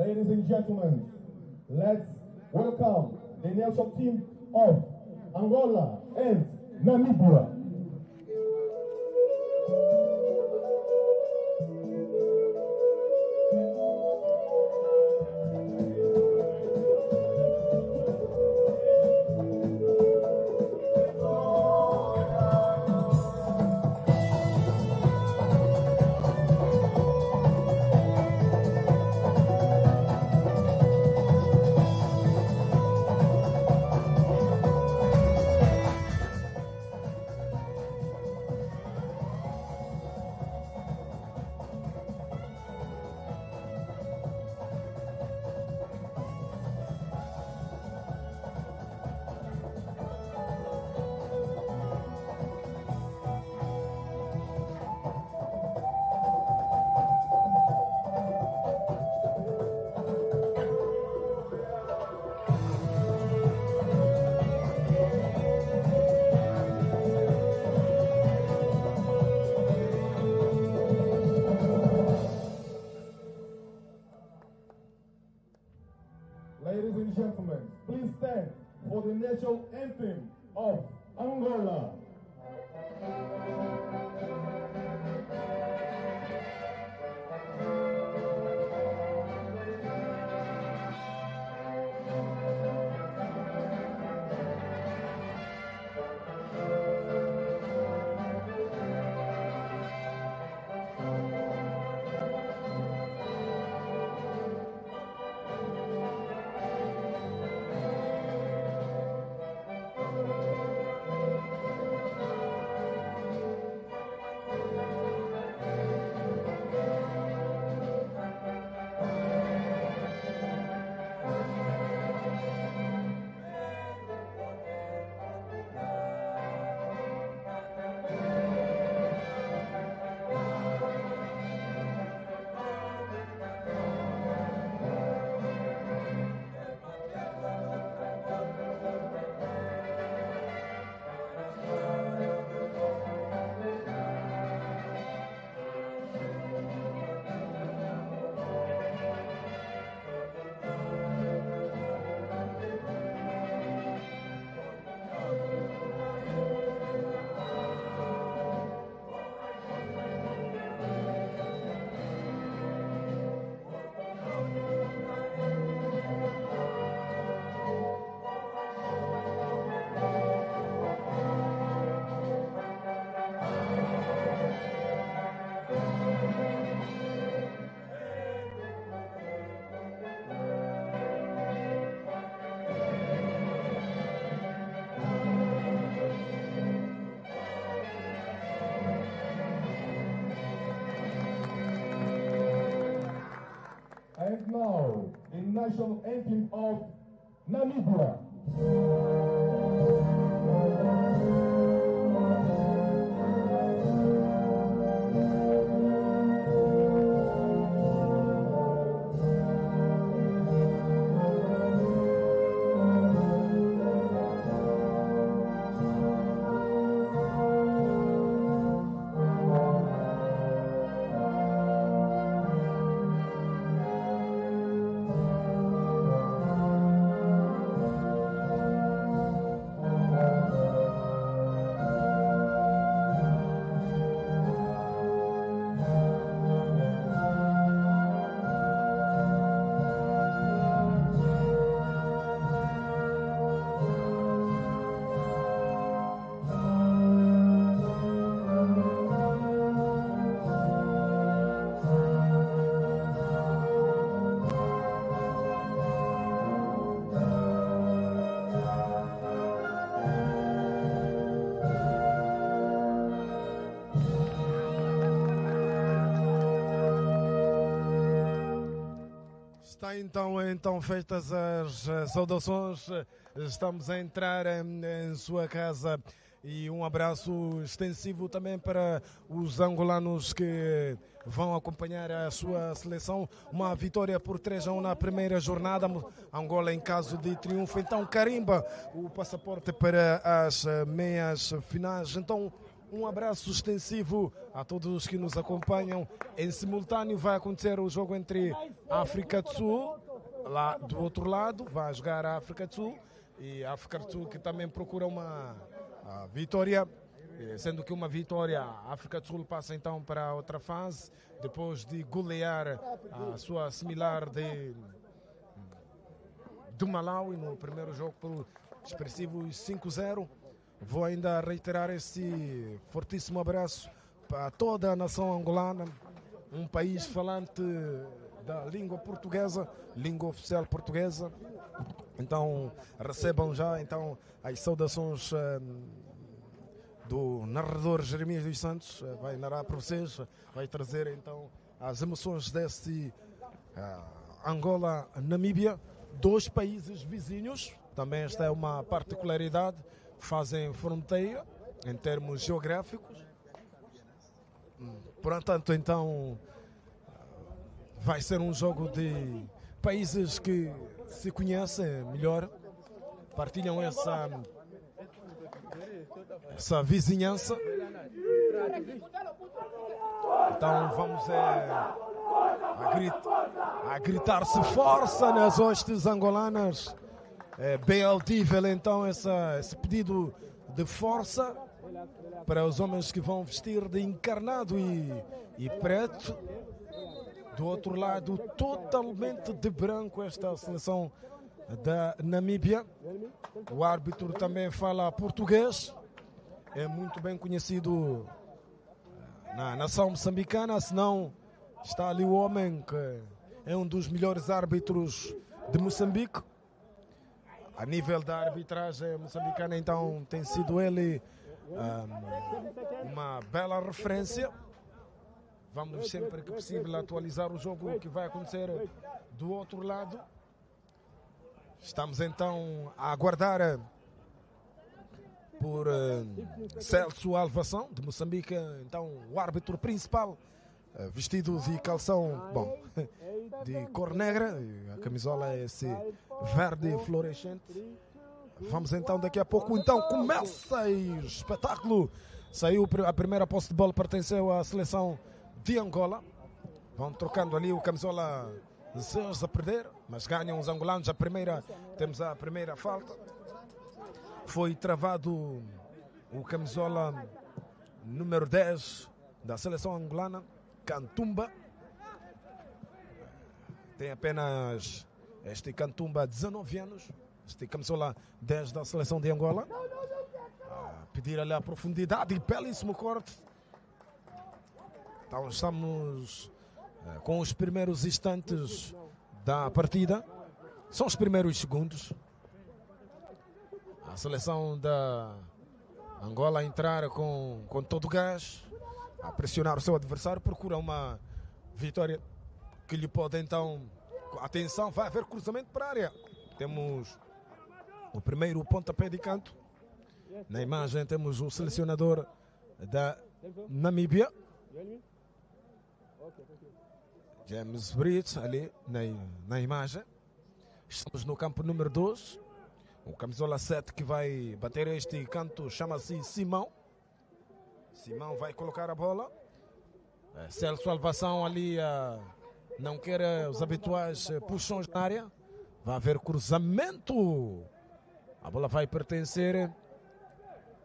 Ladies and gentlemen, let's welcome the national team of Angola and Namibia. Ladies and gentlemen, please stand for the national anthem of Angola. And now, the national anthem of Namibia. Está então feitas as saudações, estamos a entrar em sua casa e um abraço extensivo também para os angolanos que vão acompanhar a sua seleção. Uma vitória por 3-1 na primeira jornada, Angola em caso de triunfo, então carimba o passaporte para as meias finais. Então Um abraço extensivo a todos os que nos acompanham. Em simultâneo vai acontecer o jogo entre a África do Sul, lá do outro lado, vai jogar a África do Sul, e a África do Sul que também procura uma vitória, sendo que uma vitória, a África do Sul passa então para outra fase, depois de golear a sua similar do Malawi no primeiro jogo por expressivos 5-0. Vou ainda reiterar esse fortíssimo abraço para toda a nação angolana, um país falante da língua portuguesa, língua oficial portuguesa. Então recebam já então as saudações do narrador Jeremias dos Santos, vai narrar para vocês, vai trazer então as emoções desse Angola-Namíbia, dois países vizinhos. Também esta é uma particularidade, fazem fronteira em termos geográficos. Portanto, então, vai ser um jogo de países que se conhecem melhor, partilham essa vizinhança. Então vamos a gritar-se força nas hostes angolanas. É bem audível então esse pedido de força para os homens que vão vestir de encarnado e preto. Do outro lado, totalmente de branco, esta seleção da Namíbia. O árbitro também fala português, é muito bem conhecido na nação moçambicana, senão está ali o homem que é um dos melhores árbitros de Moçambique. A nível da arbitragem moçambicana, então, tem sido ele uma bela referência. Vamos sempre que possível atualizar o jogo que vai acontecer do outro lado. Estamos então a aguardar por Celso Alvação, de Moçambique, então o árbitro principal, vestido de calção, bom, de cor negra, a camisola é esse verde fluorescente. Vamos então daqui a pouco, então começa o espetáculo. Saiu a primeira posse de bola, pertenceu à seleção de Angola. Vão trocando ali o camisola a perder, mas ganham os angolanos. Temos a primeira falta. Foi travado o camisola número 10 da seleção angolana, Cantumba. Tem apenas este Cantumba 19 anos. Este camisola 10 da seleção de Angola. Pedir ali a profundidade e belíssimo corte. Então estamos com os primeiros instantes da partida. São os primeiros segundos. A seleção da Angola a entrar com todo o gás, a pressionar o seu adversário, procura uma vitória que lhe pode então... Atenção, vai haver cruzamento para a área. Temos o primeiro pontapé de canto. Na imagem temos o selecionador da Namíbia, James Britt, ali na imagem. Estamos no campo número 2. O camisola 7 que vai bater este canto chama-se Simão. Simão vai colocar a bola. Celso Alvação ali não quer os habituais puxões na área. Vai haver cruzamento. A bola vai pertencer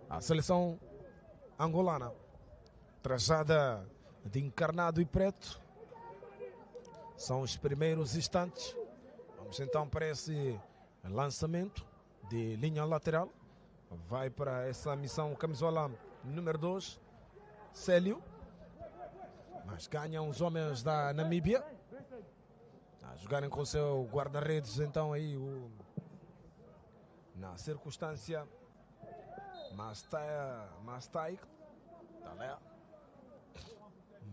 à seleção angolana. Trajada de encarnado e preto. São os primeiros instantes. Vamos então para esse lançamento de linha lateral. Vai para essa missão camisola número 2, Célio. Mas ganham os homens da Namíbia. A jogarem com o seu guarda-redes, então aí na circunstância Mastai.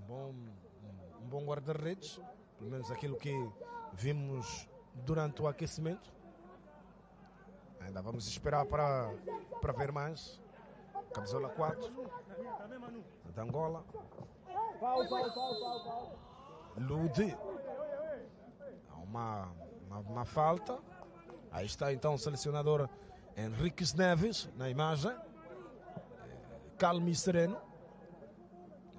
Um bom guarda-redes, pelo menos aquilo que vimos durante o aquecimento. Ainda vamos esperar para ver mais. Camisola 4 da Angola. Lude. Uma falta. Aí está então o selecionador Henriques Neves na imagem. Calmo e sereno.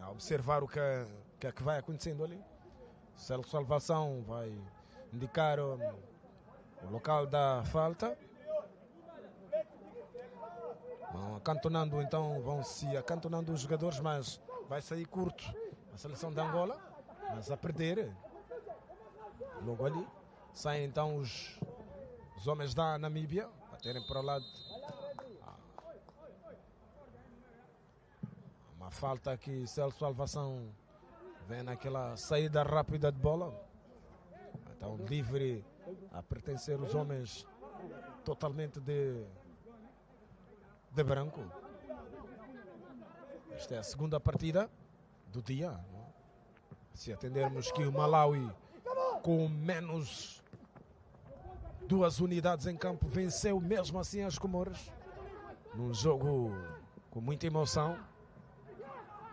a observar o que é que vai acontecendo ali. Celso Salvação vai indicar o local da falta. Vão se acantonando os jogadores, mas vai sair curto a seleção de Angola, mas a perder. Logo ali saem então os homens da Namíbia a terem para o lado. Uma falta que Celso Salvação vem naquela saída rápida de bola. Então livre a pertencer os homens totalmente de branco. Esta é a segunda partida do dia. Se atendermos que o Malawi, com menos 2 unidades em campo, venceu mesmo assim as Comoras, num jogo com muita emoção,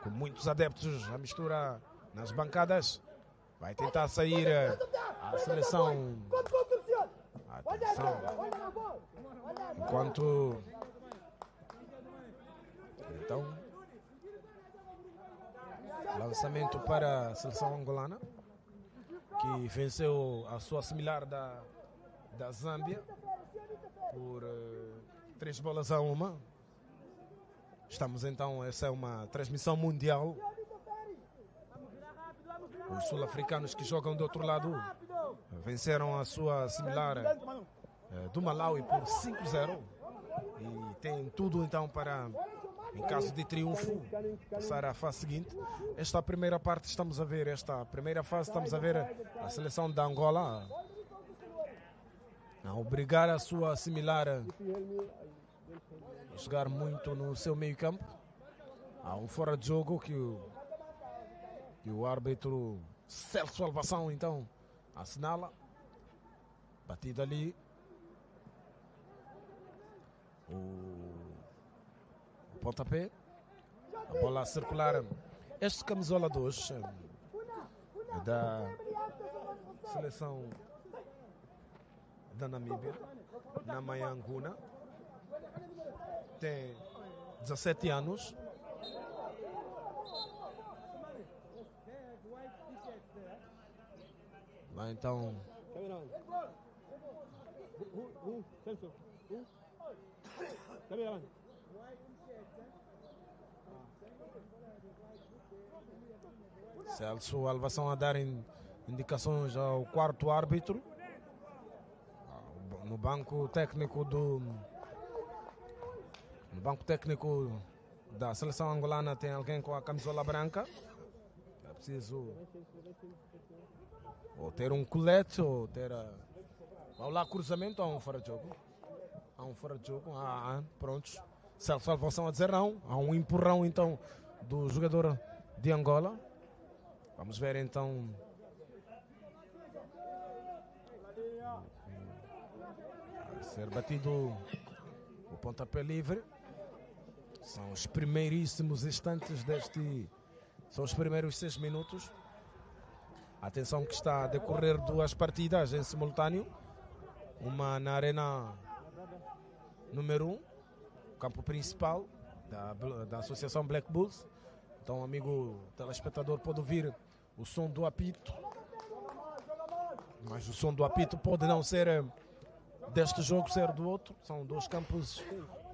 com muitos adeptos a misturar nas bancadas. Vai tentar sair a seleção. Atenção. Enquanto então, lançamento para a seleção angolana, que venceu a sua similar da Zâmbia por 3-1. Estamos então, essa é uma transmissão mundial. Os sul-africanos que jogam do outro lado venceram a sua similar do Malawi por 5-0 e tem tudo então para, em caso de triunfo, passar à fase seguinte. Esta primeira parte estamos a ver, esta primeira fase estamos a ver a seleção da Angola a obrigar a sua similar a jogar muito no seu meio campo. Há um fora de jogo que o árbitro Celso Salvação então assinala. Batida ali. O pontapé. A bola a circular. Este camisola 2 da seleção da Namíbia, na Maianguna, tem 17 anos. Lá então Celso Salvação a dar indicações ao quarto árbitro. No banco técnico da seleção angolana tem alguém com a camisola branca. É preciso ou ter um colete ou ter ao lá cruzamento. Há um fora de jogo. Prontos. Celso Salvação a dizer não. Há um empurrão então do jogador de Angola. Vamos ver então. Vai ser batido o pontapé livre. São os primeiríssimos instantes são os primeiros 6 minutos. Atenção que está a decorrer 2 partidas em simultâneo. Uma na arena número 1, campo principal da Associação Black Bulls. Então, amigo telespectador, pode ouvir o som do apito. Mas o som do apito pode não ser deste jogo, ser do outro. São 2 campos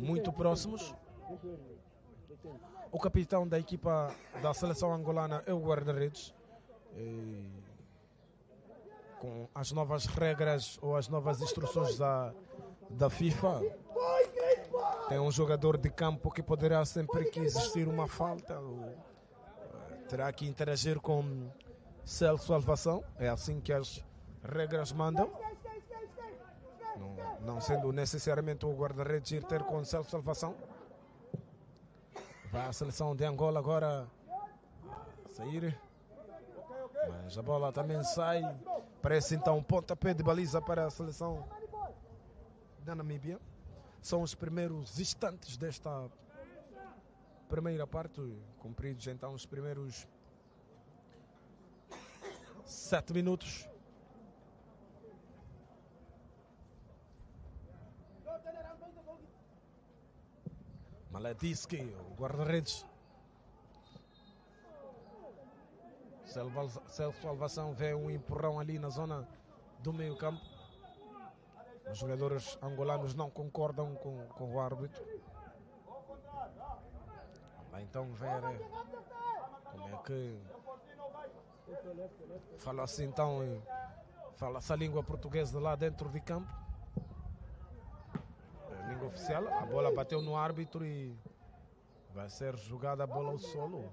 muito próximos. O capitão da equipa da seleção angolana é o guarda-redes. Com as novas regras ou as novas instruções da FIFA, tem um jogador de campo que poderá, sempre que existir uma falta, terá que interagir com Celso Salvação. É assim que as regras mandam. Não sendo necessariamente o guarda-redes ir ter com Celso Salvação. Vai a seleção de Angola agora sair. Mas a bola também sai. Parece então um pontapé de baliza para a seleção da Namíbia. São os primeiros instantes desta primeira parte. Cumpridos então os primeiros 7 minutos. Malediski, o guarda-redes, Salvação vê um empurrão ali na zona do meio campo. Os jogadores angolanos não concordam com o árbitro. Vai então ver como é que fala-se então, fala-se a língua portuguesa lá dentro de campo. A língua oficial, a bola bateu no árbitro e vai ser jogada a bola ao solo.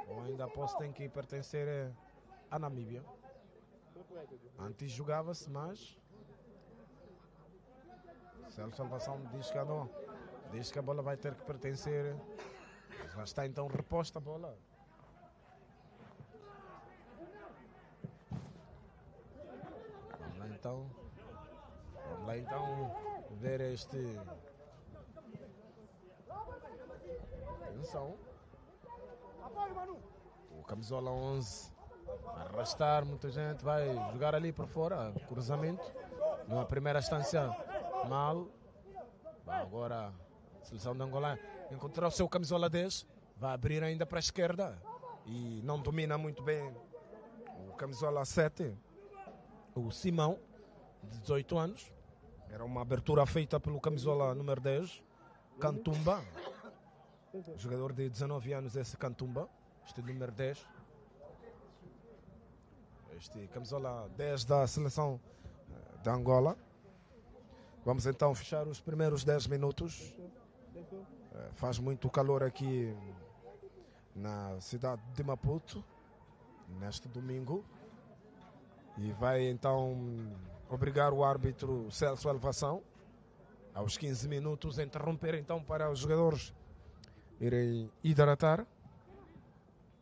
Ou ainda posso tem que pertencer à Namíbia. Antes jogava-se, mas Salvação diz que não. Diz que a bola vai ter que pertencer. Já está então reposta a bola. Vamos lá então ver este. Atenção. O camisola 11 arrastar, muita gente vai jogar ali por fora. Cruzamento. Numa primeira instância mal. Agora a seleção de Angola encontrou o seu camisola 10. Vai abrir ainda para a esquerda. E não domina muito bem o camisola 7. O Simão, de 18 anos. Era uma abertura feita pelo camisola número 10. Cantumba. Jogador de 19 anos, esse Cantumba. Este número 10. Este camisola 10 da seleção de Angola. Vamos então fechar os primeiros 10 minutos. Faz muito calor aqui na cidade de Maputo, neste domingo. E vai então obrigar o árbitro Celso Elevação, aos 15 minutos, a interromper então para os jogadores irem hidratar,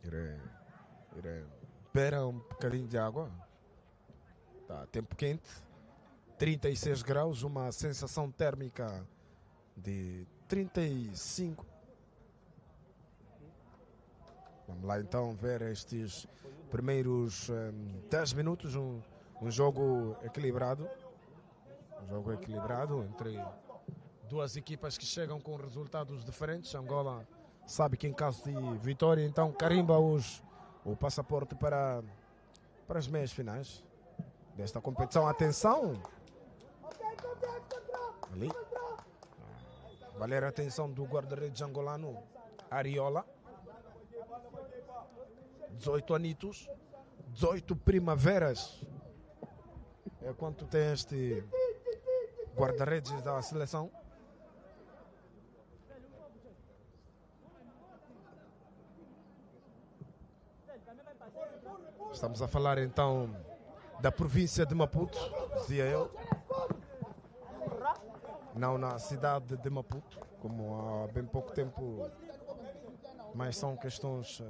irem beber um bocadinho de água. Está tempo quente, 36 graus, uma sensação térmica de 35. Vamos lá então ver estes primeiros 10 minutos, um jogo equilibrado. Um jogo equilibrado entre duas equipas que chegam com resultados diferentes. Angola sabe que em caso de vitória, então carimba o passaporte para as meias finais desta competição. Atenção! Ali. Valer a atenção do guarda-redes angolano Ariola. 18 anitos, 18 primaveras. É quanto tem este guarda-redes da seleção. Estamos a falar então da província de Maputo, dizia eu. Não na cidade de Maputo, como há bem pouco tempo, mas são questões.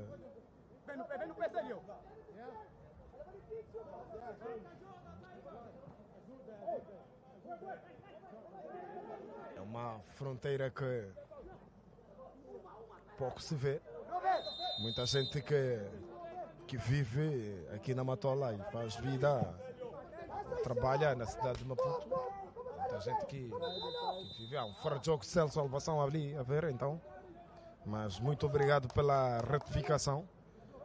É uma fronteira que pouco se vê. Muita gente que vive aqui na Matola e faz vida, trabalha na cidade de Maputo. Muita gente que vive. Um fora de jogo, Celso Salvação ali a ver então. Mas muito obrigado pela retificação.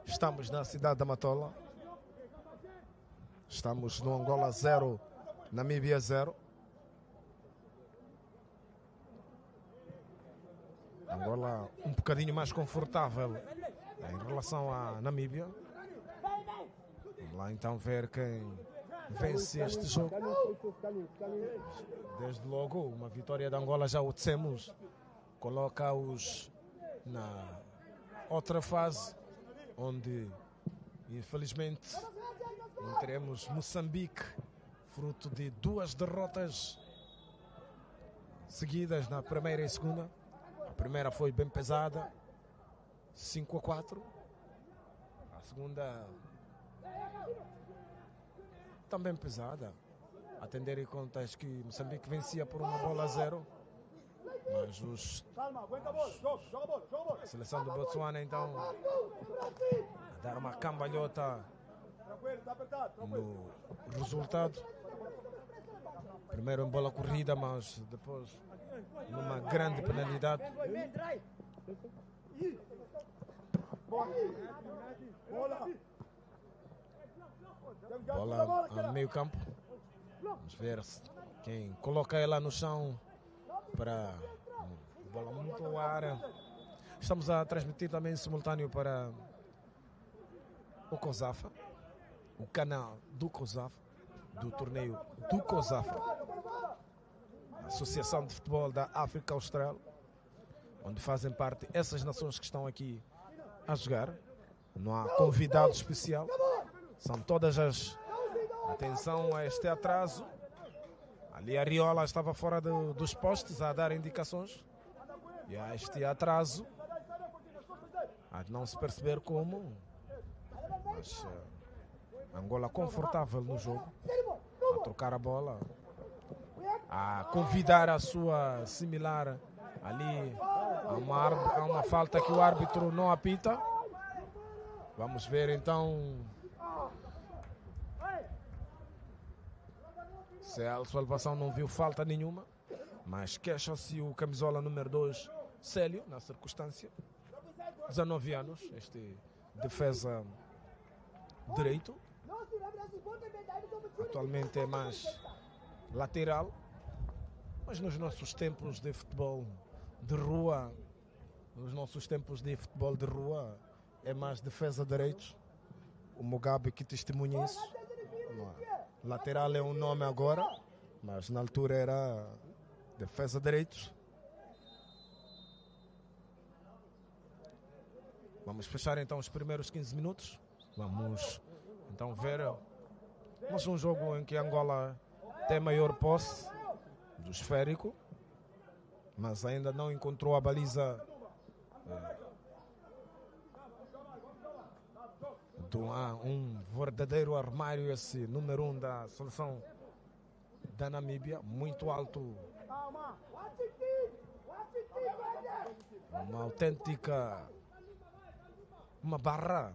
Estamos na cidade da Matola. Estamos no Angola 0, Namíbia 0. Angola um bocadinho mais confortável em relação à Namíbia. Vamos lá então ver quem vence este jogo. Desde logo, uma vitória da Angola, já o dissemos, coloca-os na outra fase, onde infelizmente teremos Moçambique, fruto de 2 derrotas seguidas na primeira e segunda. A primeira foi bem pesada, 5-4. A segunda também pesada, a tender em contas que Moçambique vencia por 1-0. Mas a seleção do Botsuana então a dar uma cambalhota no resultado. Primeiro em bola corrida, mas depois numa grande penalidade. Bola a meio campo. Vamos ver quem coloca ela no chão para bola muito ao ar. Estamos a transmitir também em simultâneo para o COSAFA, o canal do COSAFA, do torneio do COSAFA, a Associação de Futebol da África Austral, onde fazem parte essas nações que estão aqui a jogar. Não há convidado especial, são todas as... Atenção a este atraso. Ali a Riola estava fora dos postes a dar indicações. E a este atraso, a não se perceber como, mas Angola confortável no jogo, a trocar a bola, a convidar a sua similar ali. Há uma falta que o árbitro não apita. Vamos ver então se a salvação não viu falta nenhuma, mas queixa-se o camisola número 2, Célio, na circunstância. 19 anos, este defesa direito. Atualmente é mais lateral, mas nos nossos tempos de futebol de rua, é mais defesa direito. O Mugabe que testemunha isso. Lateral é um nome agora, mas na altura era defesa direito. Vamos fechar então os primeiros 15 minutos. Vamos então ver mais um jogo em que Angola tem maior posse do esférico, mas ainda não encontrou a baliza um verdadeiro armário, esse número 1 da seleção da Namíbia, muito alto, uma autêntica, uma barra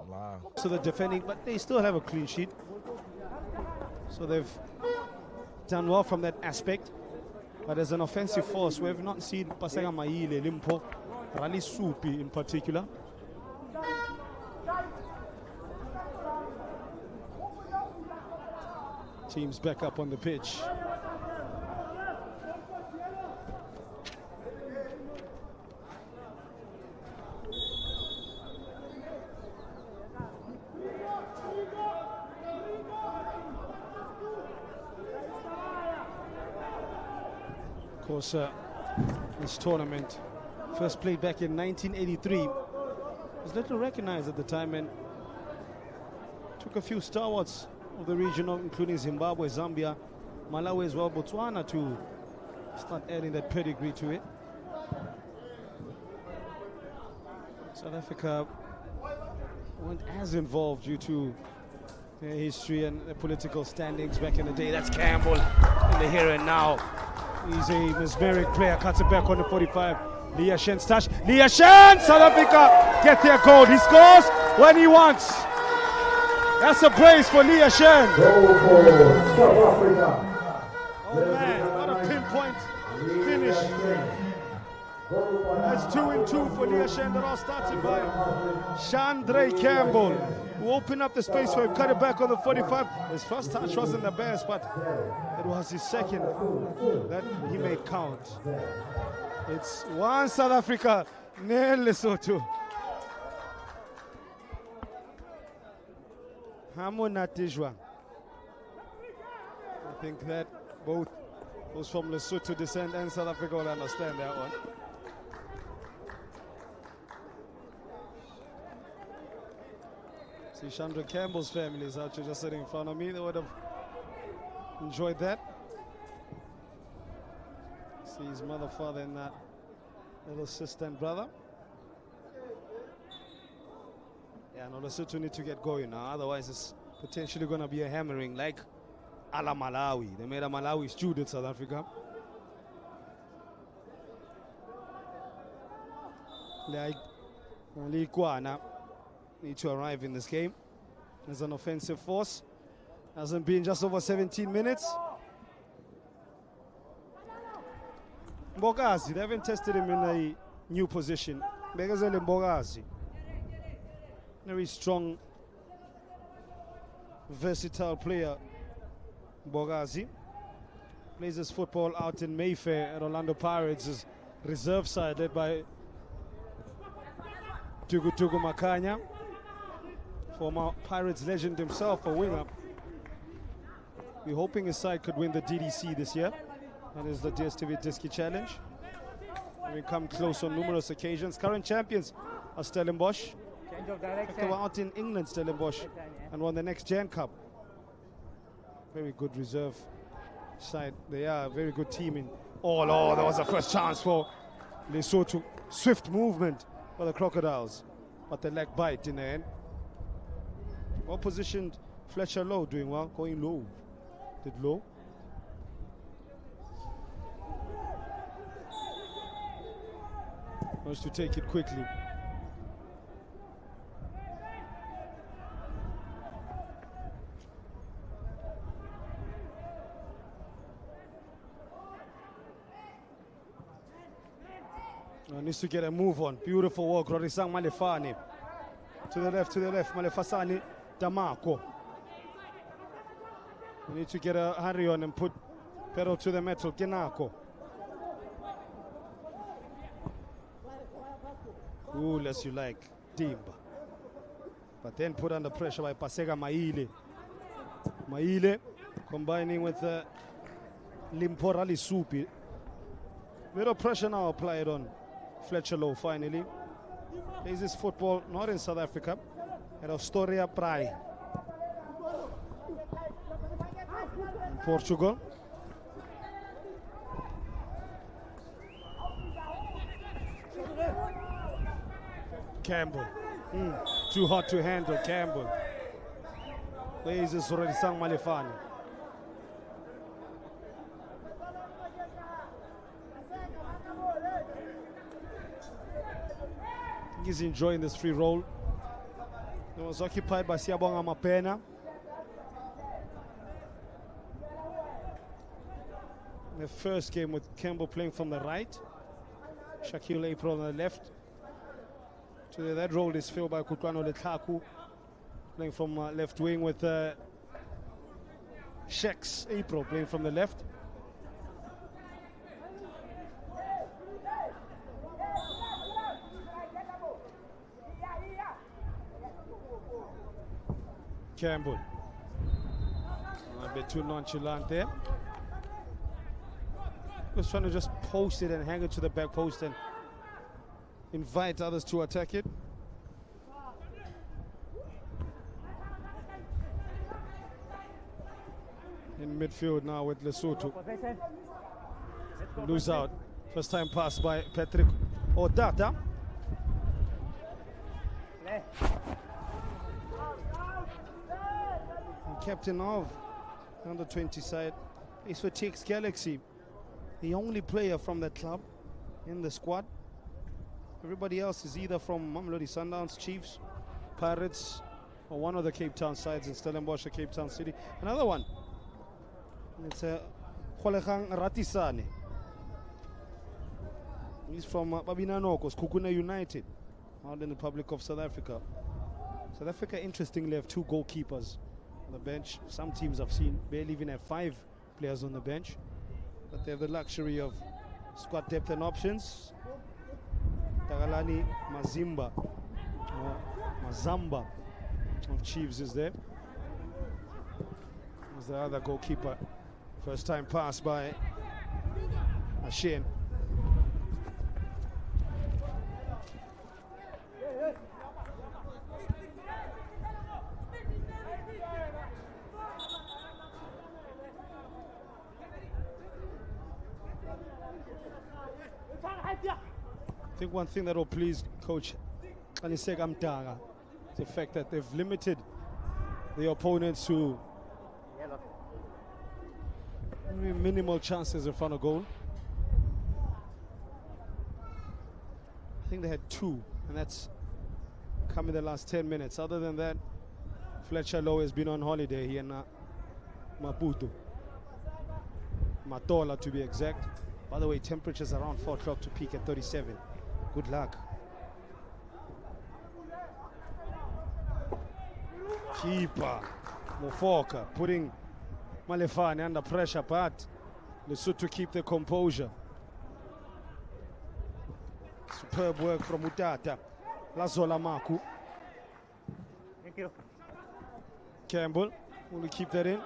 lá. So they're defending, but they still have a clean sheet, so they've done well from that aspect. But as an offensive force, we have not seen Pasega Maile, Limpo, Rally Supi in particular. Teams back up on the pitch. Of course, this tournament, first played back in 1983, was little recognized at the time and took a few stalwarts of the region, including Zimbabwe, Zambia, Malawi as well, Botswana, to start adding that pedigree to it. South Africa weren't as involved due to their history and their political standings back in the day. That's Campbell in the here and now. He's a mesmeric player, cuts it back on the 45. Leah Shen's touch. Leah Shen! South Africa get their goal. He scores when he wants. That's a brace for Leah Shen. Oh man, what a pinpoint finish. That's 2-2 for Leah Shen. That all started by Chandre Campbell, who opened up the space for him, cut it back on the 45. His first touch wasn't the best, but it was his second that he made count. It's 1 South Africa, 0 Lesotho. Hamonatijwa. I think that both those from Lesotho descent and South Africa will understand that one. See Chandra Campbell's family is actually just sitting in front of me. They would have enjoyed that. See his mother, father, and that little sister and brother. Yeah, no, Lesotho need to get going now. Otherwise, it's potentially going to be a hammering like a la Malawi. They made a Malawi student South Africa. Like Likwana need to arrive in this game as an offensive force. Hasn't been just over 17 minutes. Mbogazi, they haven't tested him in a new position. Begazeli Mbogazi, very strong versatile player, Bogazi. Plays his football out in Mayfair at Orlando Pirates' reserve side, led by Tugu Makanya, former Pirates legend himself, a winger. We're hoping his side could win the DDC this year. That is the DSTV Diski Challenge. We've come close on numerous occasions. Current champions are Stellenbosch. They were out in England, Stellenbosch, and won the next Jan Cup. Very good reserve side. They are a very good team in all. Oh, that was the first chance for Lesotho. Swift movement for the Crocodiles, but they lack bite in the end. Well positioned, Fletcher Low doing well, going low. Did low. Wants to take it quickly. Needs to get a move on. Beautiful work, Rorisang Malefane. To the left, Malefasani Damako. We need to get a hurry on and put pedal to the metal, Genako. Cool as you like, Dimba. But then put under pressure by Pasega Maile. Maile combining with Limpora Lisupi. Little pressure now applied on Fletcher Low finally. Plays his football not in South Africa, at Astoria Praia in Portugal. Campbell, too hot to handle. Campbell plays his Rorisang Malefane. He's enjoying this free roll. It was occupied by Siabonga Mapena. The first game with Campbell playing from the right, Shaquille April on the left. So that role is filled by Kutlwano Letlaku, playing from left wing with Shex April playing from the left. Campbell, a bit too nonchalant there. Was trying to just post it and hang it to the back post and invite others to attack it. In midfield now with Lesotho. Lose out. First time pass by Patrick Odata. Captain of under 20 side is for TX Galaxy, the only player from that club in the squad. Everybody else is either from Mamelodi Sundowns, Chiefs, Pirates, or one of the Cape Town sides in Stellenbosch or Cape Town City. Another one, it's Kgolegang Ratisane. He's from Babinanokos, Kukuna United, out in the Republic of South Africa. South Africa, interestingly, have two goalkeepers on the bench. Some teams I've seen barely even have 5 players on the bench, but they have the luxury of squad depth and options. Tagalani Mazimba, or Mazamba of Chiefs is there. There's the other goalkeeper. First time pass by Ashen. I think one thing that will please Coach Aniseka Mdaga is the fact that they've limited the opponents to very minimal chances in front of goal. I think they had 2, and that's come in the last 10 minutes. Other than that, Fletcher Low has been on holiday here in Maputo. Matola to be exact. By the way, temperatures around 4 o'clock to peak at 37. Good luck. Keeper. Mofoka putting Malefane under pressure, but Lesotho keep the composure. Superb work from Utata. Lazola Maku. Thank you. Campbell will keep that in.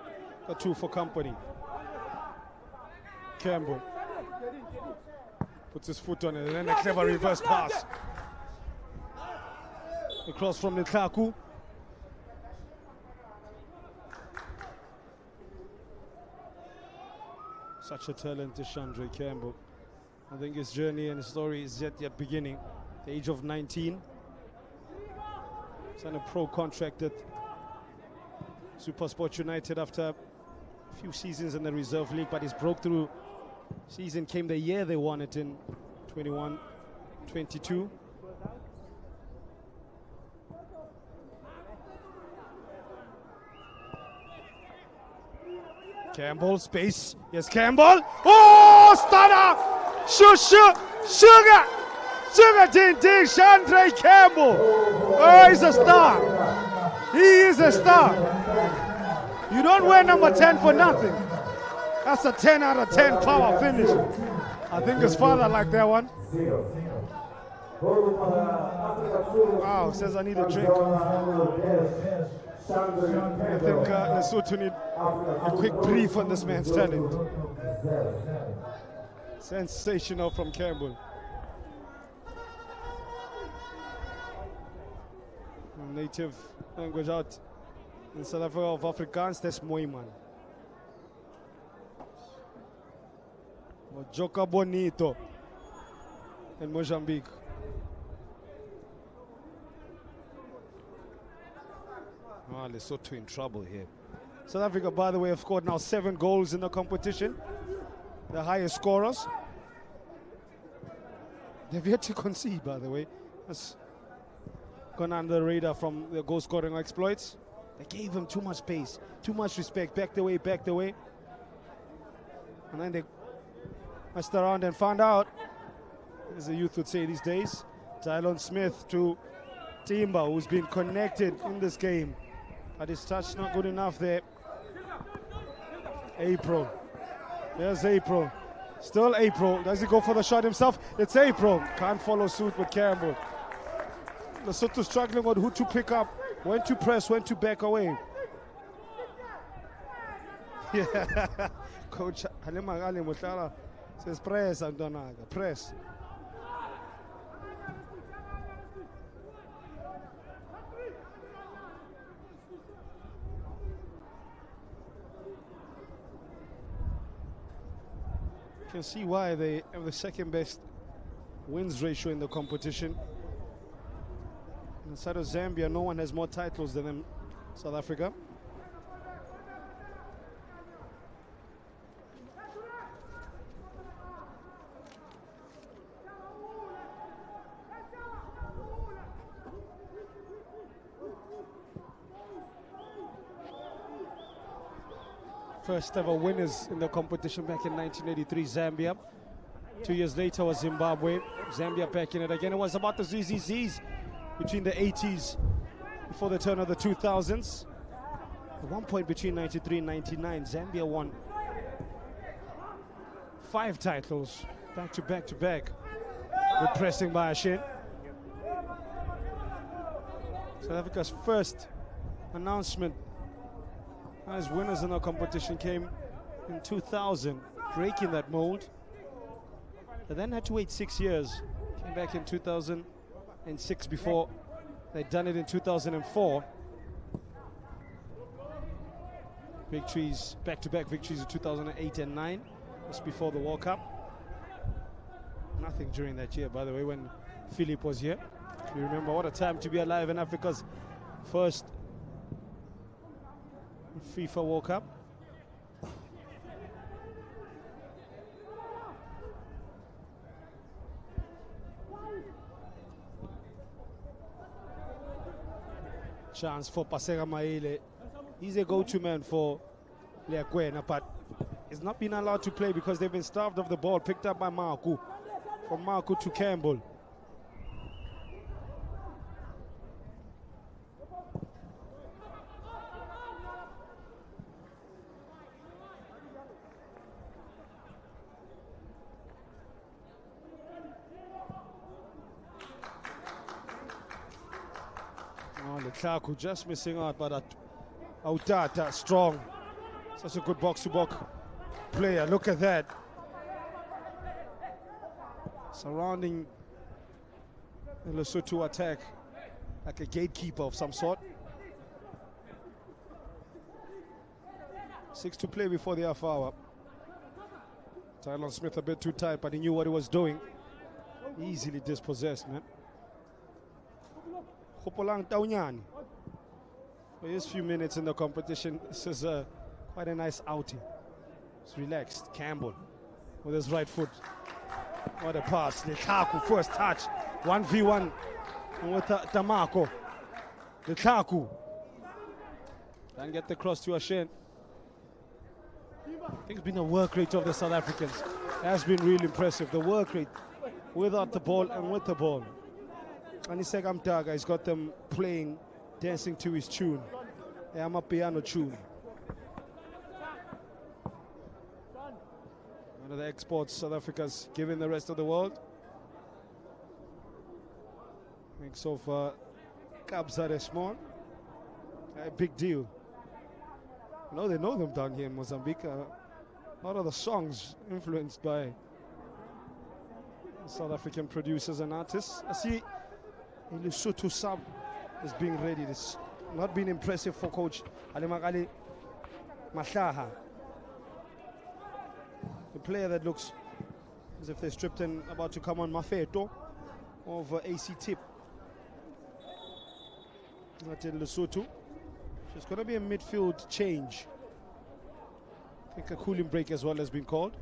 A 2 for company. Campbell puts his foot on it, and then a clever reverse pass. Across from Lukaku. Such a talent is Chandra Campbell. I think his journey and his story is yet beginning. The age of 19. Signed a pro contract at SuperSport United after a few seasons in the reserve league, but his broke through season came the year they won it in 21-22. Campbell, space. Yes, Campbell. Oh, stunner! Sugar Ding, Chandra Campbell. Oh, he's a star. He is a star. You don't wear number 10 for nothing. That's a 10 out of 10 power finish. I think his father liked that one. Wow, says I need a drink. I think Lesotho need a quick brief on this man's talent. Sensational from Campbell. Native language out in South Africa of Afrikaans, that's mooi man. Joka bonito in Mozambique. Oh, Lesotho in trouble here. South Africa, by the way, have scored now 7 goals in the competition. The highest scorers. They've yet to concede, by the way. That's gone under the radar from the goal scoring exploits. They gave him too much space, too much respect. Backed away. And then they messed around and found out, as the youth would say these days, Tylon Smith to Timba, who's been connected in this game. But his touch not good enough there. April. There's April. Still April. Does he go for the shot himself? It's April. Can't follow suit with Campbell. Lesotho struggling with who to pick up, when to press, when to back away. Yeah. Coach Halima Mutala says press, Antonaga, press. You can see why they have the second best wins ratio in the competition. Inside of Zambia, no one has more titles than them, South Africa. First ever winners in the competition back in 1983, Zambia. 2 years later was Zimbabwe. Zambia back in it again. It was about the ZZZs between the 80s before the turn of the 2000s. At one point between 93 and 99, Zambia won 5 titles back to back to back. Good pressing by Ashin. South Africa's first announcement as winners in the competition came in 2000, breaking that mold. They then had to wait 6 years. Came back in 2006 before they'd done it in 2004. Victories, back-to-back victories in 2008 and 9. Just before the World Cup. Nothing during that year, by the way, when Philip was here. You remember what a time to be alive in Africa's first FIFA World Cup. Chance for Pasega Maile. He's a go-to man for Leakwena, but he's not been allowed to play because they've been starved of the ball, picked up by Marku. From Marku to Campbell. Tlaku just missing out, but Autata strong. Such a good box-to-box player. Look at that. Surrounding the Lesotho attack like a gatekeeper of some sort. 6 to play before the half hour. Tylon Smith a bit too tight, but he knew what he was doing. Easily dispossessed, man. Hopolang Taunyani. For his few minutes in the competition, this is quite a nice outing. It's relaxed. Campbell with his right foot. What a pass. Letlaku first touch. 1v1 with Tamako. Letlaku. Can get the cross to Ashen. I think it's been a work rate of the South Africans. It has been really impressive. The work rate without the ball and with the ball. And Isegam Daga has got them playing, dancing to his tune. I'm a piano tune. One of the exports South Africa's given the rest of the world. I think so far, Cubs are small. A big deal. No, they know them down here in Mozambique. A lot of the songs influenced by South African producers and artists. I see Lesotho sub is being ready. It's not been impressive for coach Alimakali Mahlaha. The player that looks as if they're stripped and about to come on Mafeto over AC Tip. Not in Lesotho. There's going to be a midfield change. I think a cooling break as well has been called.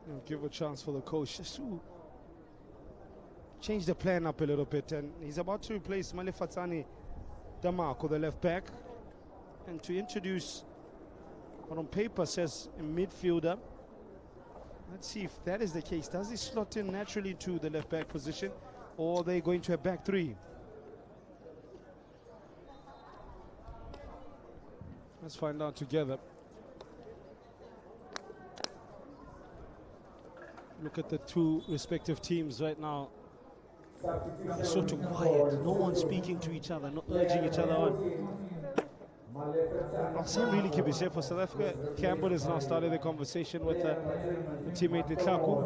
And give a chance for the coach just to change the plan up a little bit, and he's about to replace Malefatsane Damako, the left back, and to introduce what on paper says a midfielder. Let's see if that is the case. Does he slot in naturally to the left back position, or are they going to a back three? Let's find out together. Look at the two respective teams right now. Sort of quiet, no one speaking to each other, not urging each other on. Same really keep it safe for South Africa. Campbell has now started the conversation with the teammate Letlaku.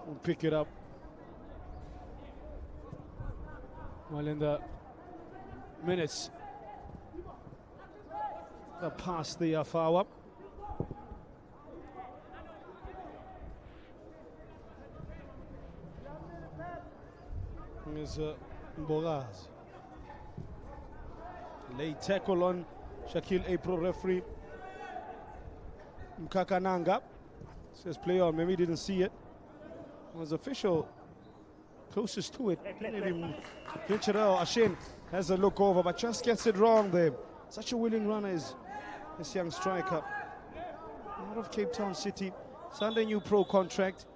We'll pick it up while in the minutes that past the half hour. Here's Mbogaz. Late tackle on Shakil April, referee Mkakananga says play on, maybe he didn't see it. Was official closest to it. Maybe Vincherel Ashin has a look over, but just gets it wrong there. Such a willing runner is this young striker. Out of Cape Town City, signed a new pro contract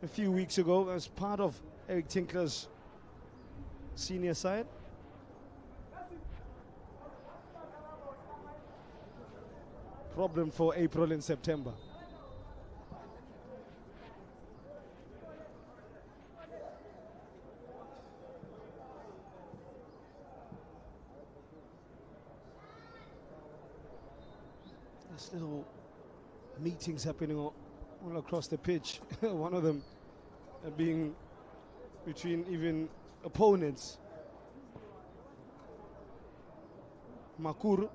a few weeks ago as part of Eric Tinkler's senior side. Problem for April and September. There's little meetings happening all across the pitch. One of them being between even opponents. Makur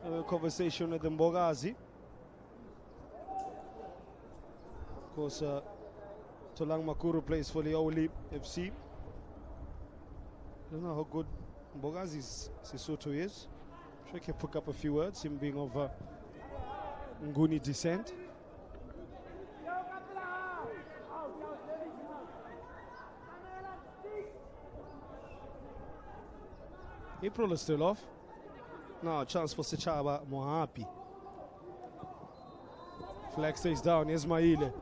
a conversation with Mbogazi. Of course, Tolang Makuru plays for Leoli FC. I don't know how good Mbogazi's Lesotho is. I'm sure he can pick up a few words, him being of Nguni descent. April is still off. Now, chance for Sechaba Mohapi. Flag stays down. Ismail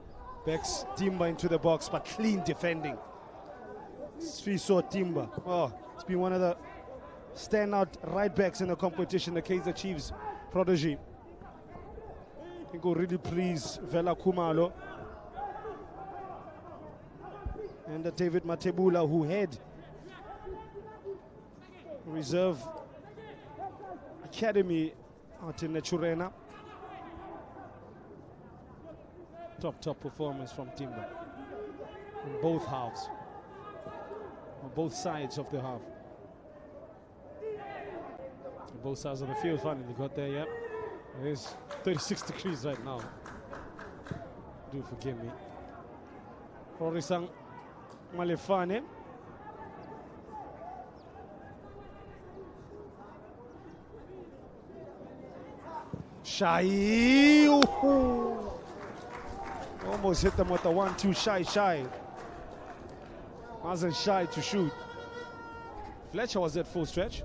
backs Timba into the box, but clean defending. Sfiso Timba. Oh, it's been one of the standout right backs in the competition, the Kaizer Chiefs prodigy. I think will really please Vela Kumalo and David Matebula, who had reserve academy out in Churena. Top performance from Timba in both halves, on both sides of the half. On both sides of the field, finally got there, yeah. It is 36 degrees right now. Do forgive me. Rorisang Malefane. Shy. Almost hit them with a 1-2 shy. Wasn't shy to shoot. Fletcher was at full stretch.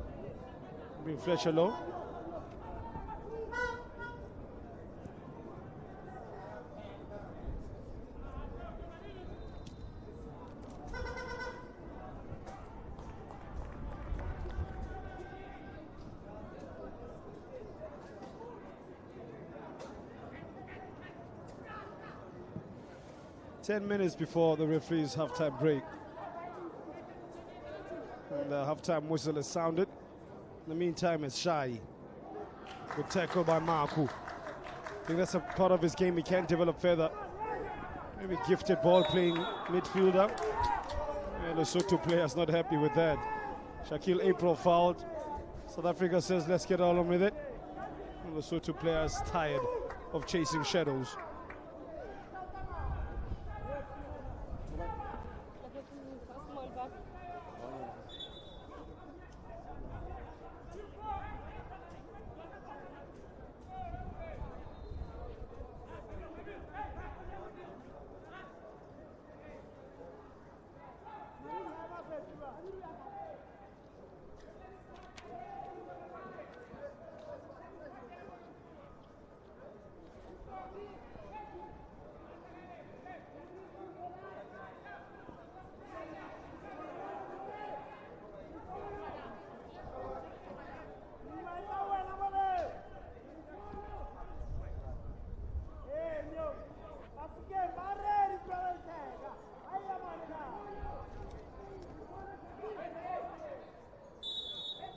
Bring Fletcher low. Ten minutes before the referee's halftime break. And the halftime whistle is sounded. In the meantime, it's Shy. Good tackle by Marku. I think that's a part of his game he can develop further. Maybe gifted ball playing midfielder. And Lesotho player's not happy with that. Shaquille April fouled. South Africa says, let's get on with it. And Lesotho player is tired of chasing shadows.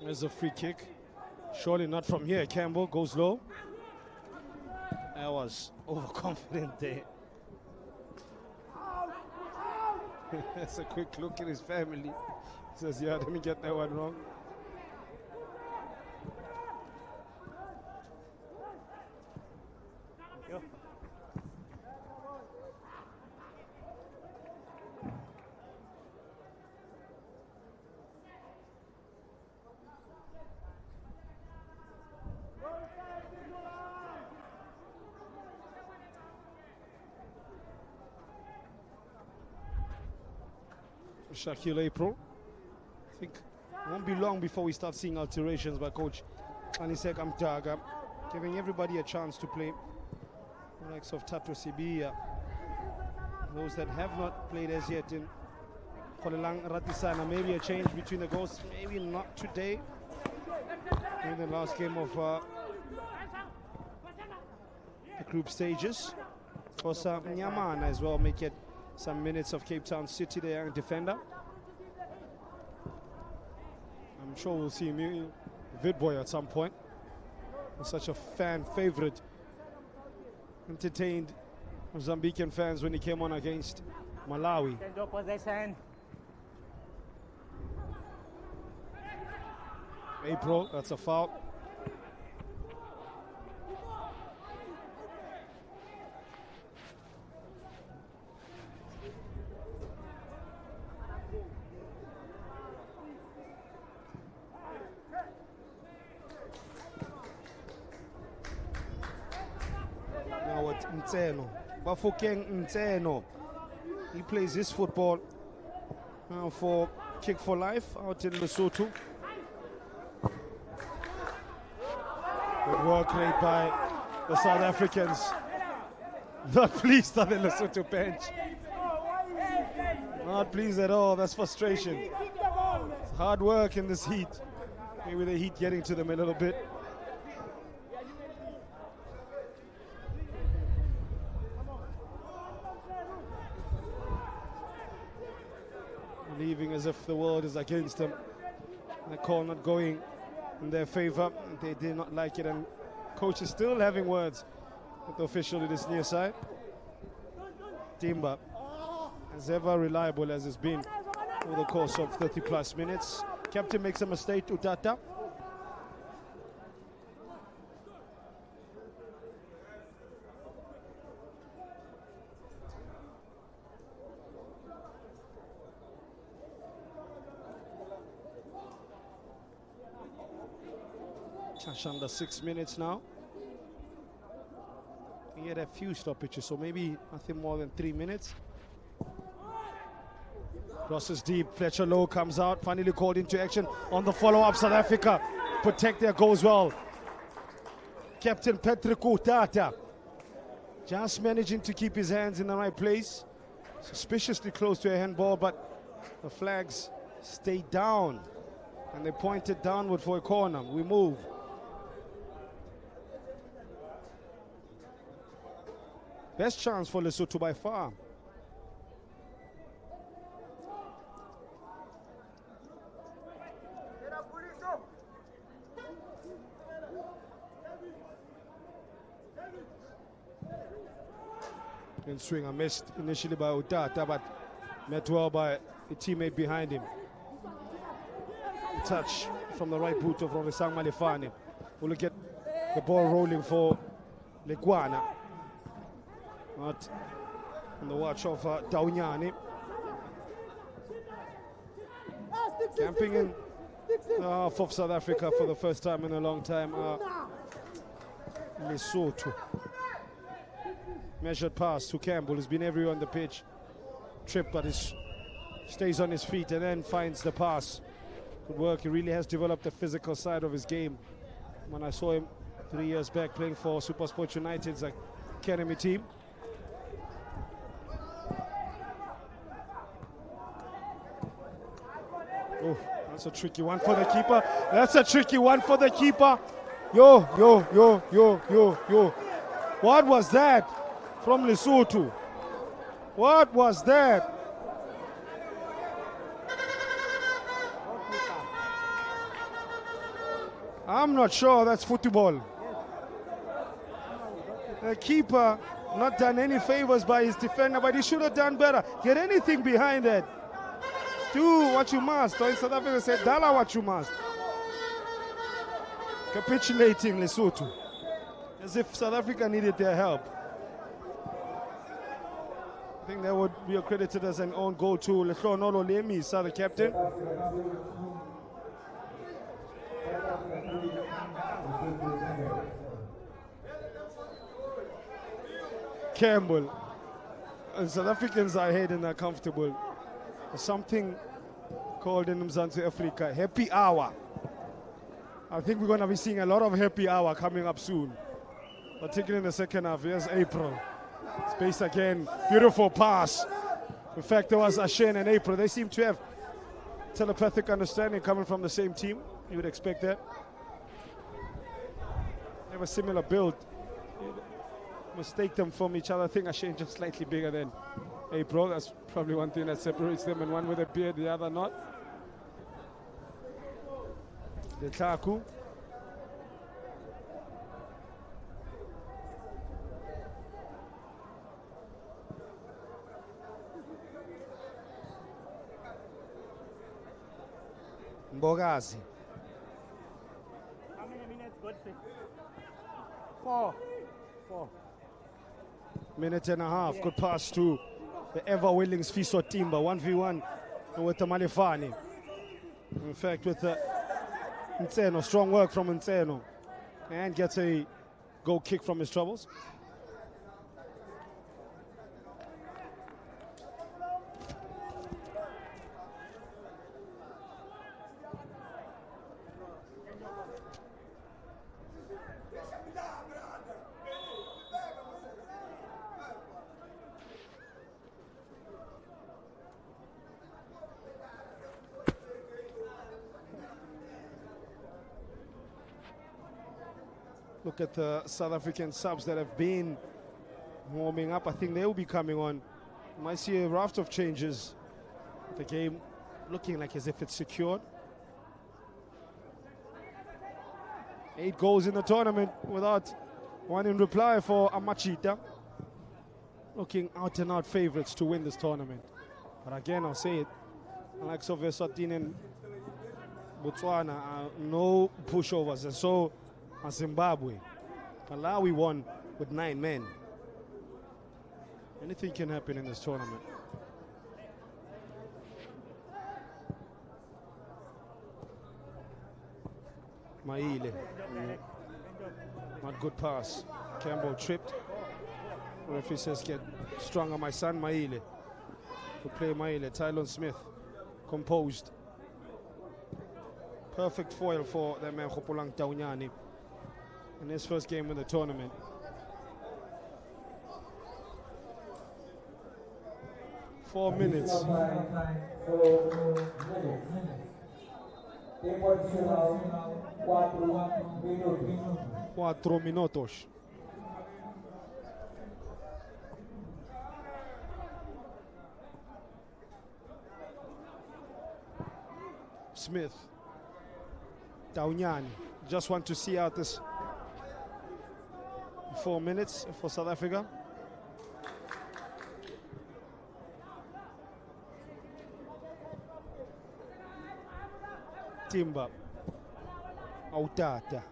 There's a free kick. Surely not from here. Campbell goes low. That was overconfident there. That's a quick look at his family. He says, yeah, let me get that one wrong. Shaquille April. I think it won't be long before we start seeing alterations by Coach Anisek Amtaga, giving everybody a chance to play. The likes of Tato Sibia, those that have not played as yet in Kholelang Ratisana. Maybe a change between the goals, maybe not today. In the last game of the group stages. Kosa Nyamana as well make it some minutes of Cape Town City, the young defender. I'm sure we'll see him Vidboy at some point. He's such a fan favorite. Entertained Mozambican fans when he came on against Malawi. Possession. April, that's a foul. Ntseno. Bafokeng Ntseno. He plays his football for Kick for Life out in Lesotho. Good work made by the South Africans. Not pleased on the Lesotho bench. Not pleased at all. That's frustration. It's hard work in this heat. Maybe the heat getting to them a little bit. Leaving as if the world is against them. The call not going in their favor. They did not like it, and coach is still having words with the official in this near side. Timba, as ever reliable as it's been over the course of 30 plus minutes. Captain makes a mistake, Utata. Just under 6 minutes now. He had a few stoppages, so maybe nothing more than 3 minutes. Crosses deep, Fletcher Lowe comes out, finally called into action on the follow-up. South Africa protect their goals well. Captain Patrick Utata just managing to keep his hands in the right place. Suspiciously close to a handball, but the flags stay down and they pointed downward for a corner. We move. Best chance for Lesotho by far. And swing, I missed initially by Utata, but met well by the teammate behind him. Touch from the right boot of Rorisang Malefane. We'll get the ball rolling for Leguana. Not on the watch of Daunyani. Camping in for South Africa for the first time in a long time. Lesotho. Measured pass to Campbell. He's been everywhere on the pitch. Tripped, but he stays on his feet and then finds the pass. Good work. He really has developed the physical side of his game. When I saw him 3 years back playing for SuperSport United's academy team. Oh, that's a tricky one for the keeper. That's a tricky one for the keeper. Yo. What was that from Lesotho? What was that? I'm not sure that's football. The keeper not done any favors by his defender, but he should have done better. Get anything behind that. Do what you must. Or in South Africa said, Dala what you must. Capitulating Lesotho. As if South Africa needed their help. I think that would be accredited as an own goal to Lehlonolo Lemi, the captain. Campbell. And South Africans are ahead and are comfortable. There's something called in Mzansi Africa, happy hour. I think we're going to be seeing a lot of happy hour coming up soon. Particularly in the second half. Here's April. Space again. Beautiful pass. In fact, there was Ashen and April. They seem to have telepathic understanding coming from the same team. You would expect that. They have a similar build. Mistake them from each other. I think Ashen just slightly bigger than April. That's probably one thing that separates them, and one with a beard, the other not. The Taku. Mbogazi. How many minutes, Godfrey? 4. Minute and a half. Good pass to the ever-willing Sfiso Timba. 1v1 with the Malefane. In fact, with Ntseno, strong work from Ntseno. And gets a goal kick from his troubles. look at the South African subs that have been warming up. I think they will be coming on. Might see a raft of changes. The game looking like as if it's secured. 8 goals in the tournament without one in reply for Amachita. Looking out and out favorites to win this tournament. But again, I'll say it, like Eswatini and Botswana are no pushovers, and so are Zimbabwe. Malawi won with 9 men. Anything can happen in this tournament. Maile. Not good pass. Campbell tripped. Referee says get stronger, my son. Maile. To play Maile. Tylon Smith. Composed. Perfect foil for the man Khopolang Taunyane in his first game in the tournament. Four minutes. 4 minutos. Smith. Taunyane. Just want to see out this 4 minutes for South Africa. Timba. Autata.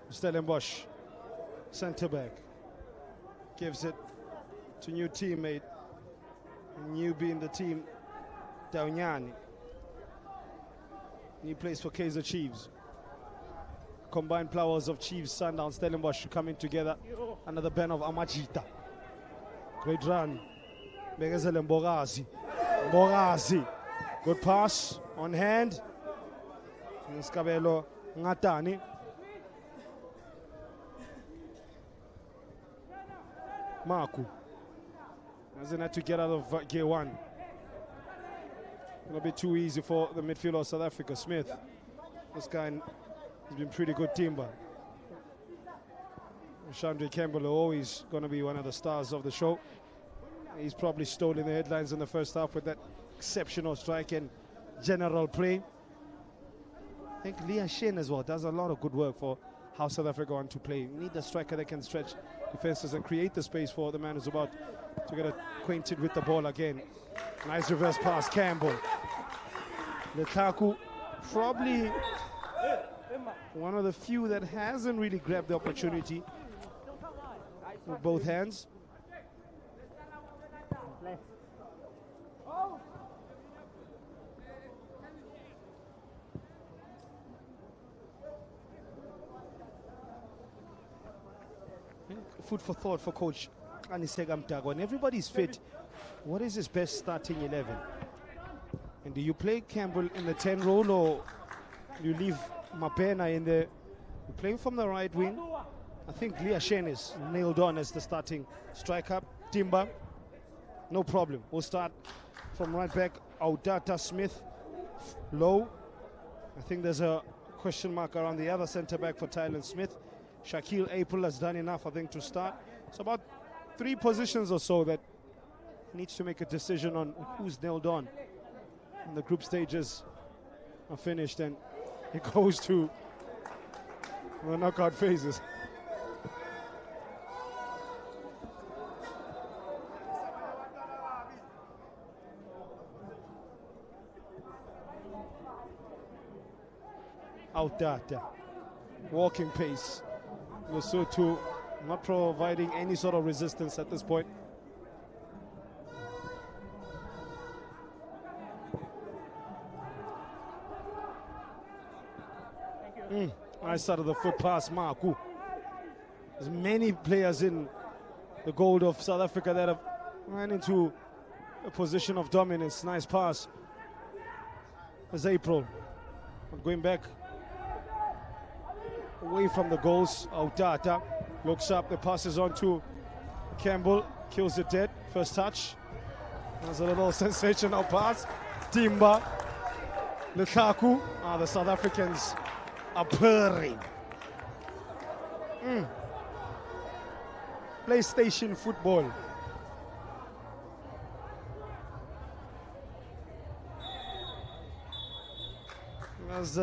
Stellenbosch. Centre back. Gives it to new teammate. Newbie in the team. Taunyane. He plays for Kaizer Chiefs. Combined powers of Chiefs, Sundown, Stellenbosch coming together under the banner of Amachita. Great run. Begezele Mbogazi. Mbogazi. Good pass on hand. Skabelo Ngatani. Marku. Doesn't have to get out of gear 1. It'll be too easy for the midfielder of South Africa. Smith. This guy has been pretty good timber. Chandra Campbell always going to be one of the stars of the show. He's probably stolen the headlines in the first half with that exceptional strike and general play. I think Leah Shen as well does a lot of good work for how South Africa want to play. We need a striker that can stretch defenses and create the space for the man who's about to get acquainted with the ball again. Nice reverse pass, Campbell. Letaku, probably one of the few that hasn't really grabbed the opportunity with both hands. Food for thought for Coach Anisega Mtago. When everybody's fit, what is his best starting 11? And do you play Campbell in the 10 role, or you leave Mapena in the... You're playing from the right wing. I think Leah Shen is nailed on as the starting striker. Timba, no problem. We'll start from right back. Audata Smith, low. I think there's a question mark around the other centre back for Tylon Smith. Shaquille April has done enough, I think, to start. It's about 3 positions or so that needs to make a decision on who's nailed on. And the group stages are finished, and it goes to the knockout phases. Autata, walking pace. Lesotho not providing any sort of resistance at this point. Nice side of the foot pass, Marku. There's many players in the goal of South Africa that have ran into a position of dominance. Nice pass. As April going back away from the goals. Autata looks up, the pass is on to Campbell, kills it dead. First touch. There's a little sensational pass. Timba, Lukaku. The South Africans are purring. PlayStation football. As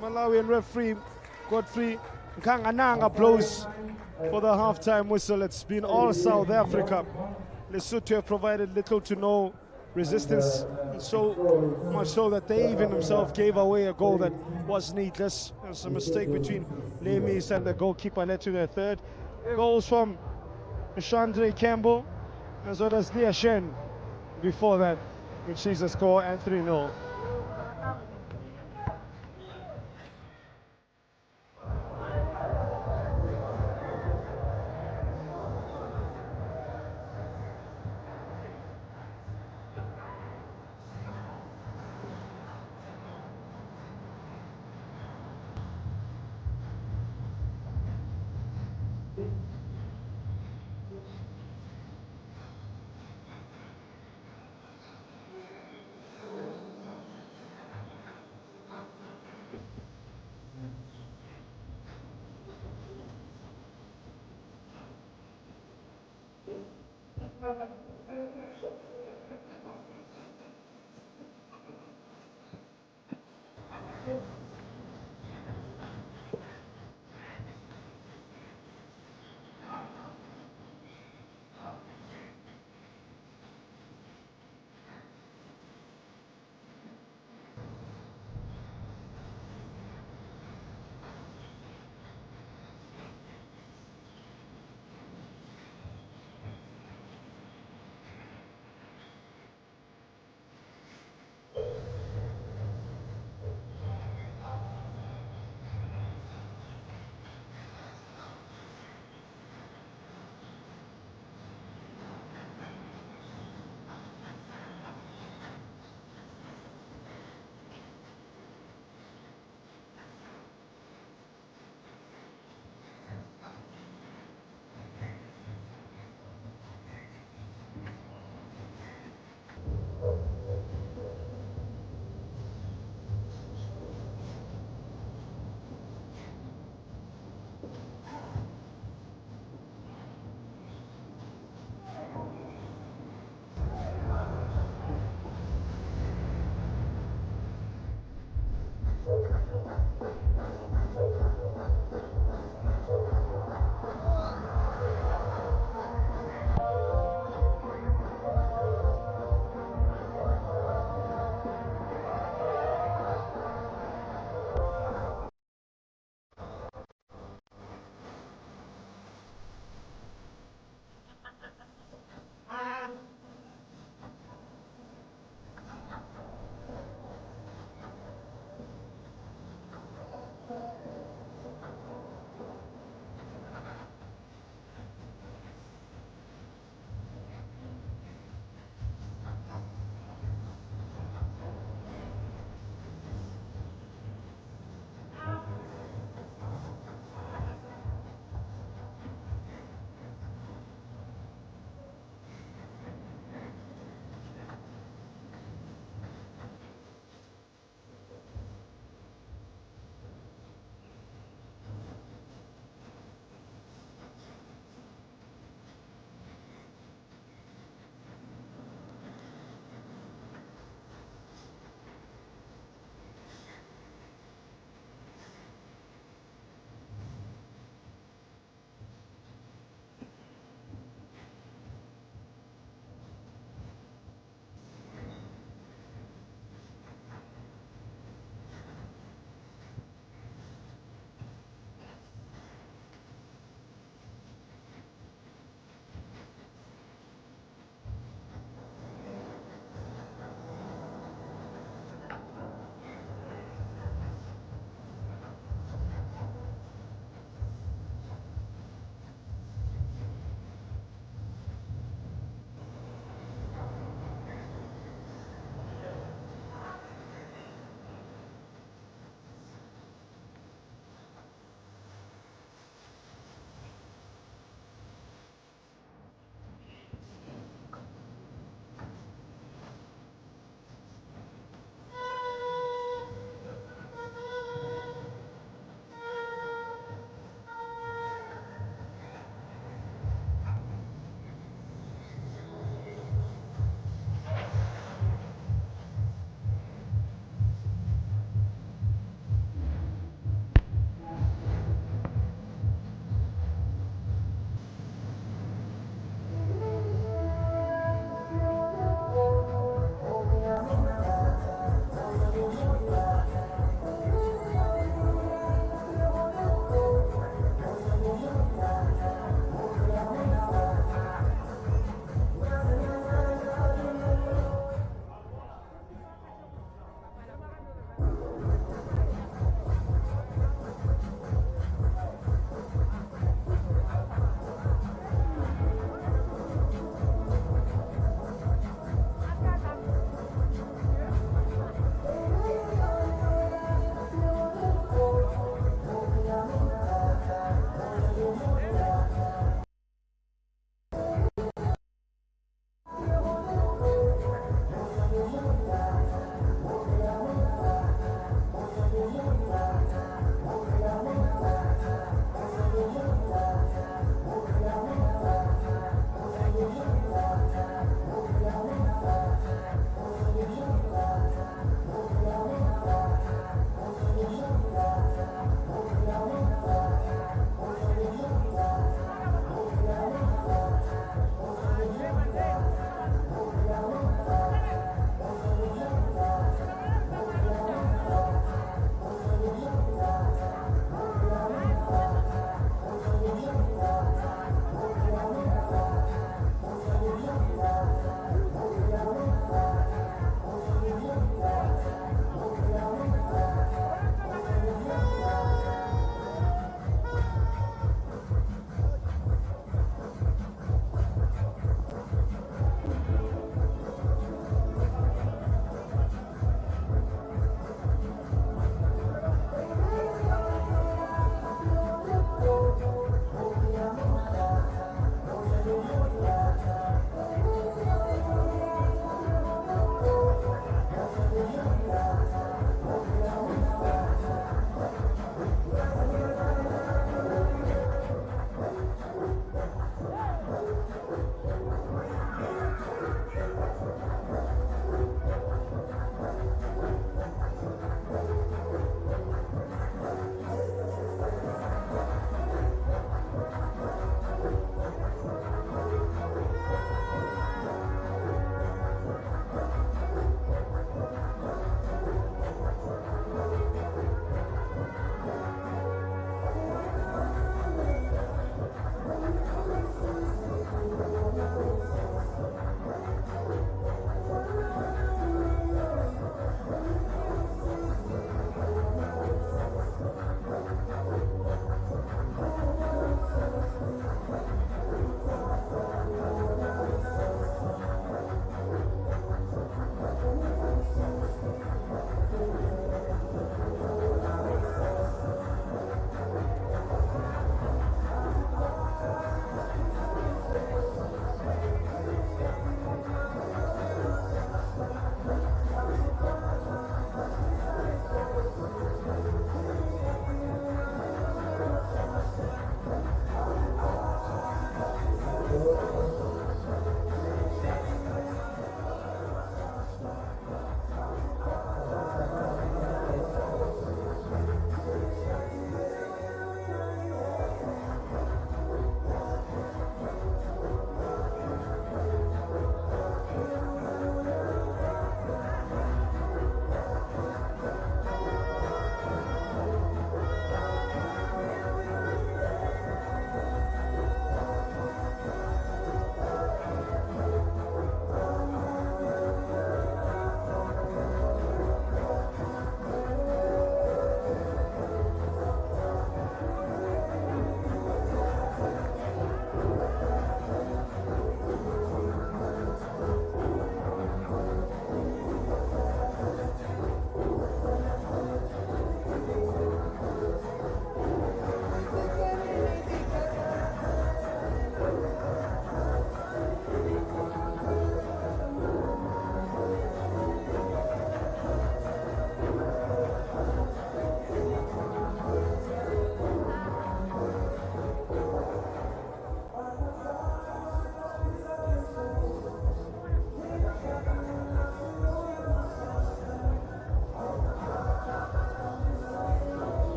Malawian referee Godfrey Nkangananga blows for the halftime whistle. It's been all South Africa. Lesotho have provided little to no resistance, so much so that they even themselves gave away a goal that was needless. There's a mistake between Lemis and the goalkeeper led to their third. Goals from Chandre Campbell as well as Lia Shen before that, which sees the score and 3-0.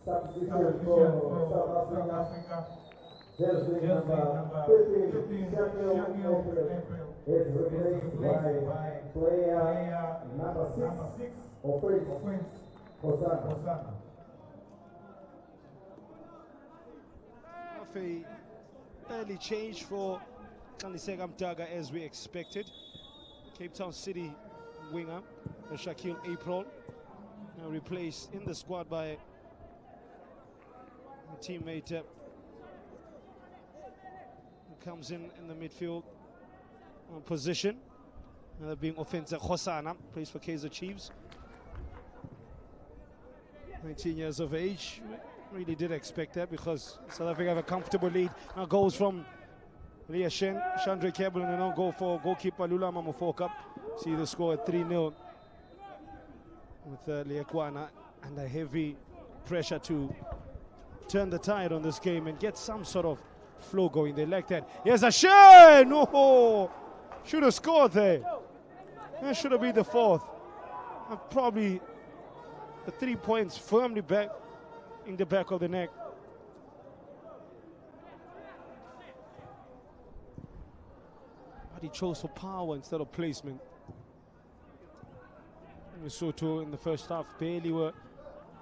Substitution for South Africa. Jersey number 13, Samuel April, is replaced by player number 6, offense, COSAFA. A early change for Kanisega Mtaga as we expected. Cape Town City winger Shaquille April replaced in the squad by a teammate who comes in the midfield position. Being offensive, Hosana plays for Kaizer Chiefs. 19 years of age. Really did expect that because South Africa have a comfortable lead. Now goes from Leah Shen, Chandra Kebble, and now go for goalkeeper Lula Mamofoka. See the score at 3-0 with Leah Kwana under heavy pressure to turn the tide on this game and get some sort of flow going. They like that. Here's a Shen! No! Should have scored there. That should have been the fourth. And probably the 3 points firmly back in the back of the neck. But he chose for power instead of placement. Lesotho in the first half barely were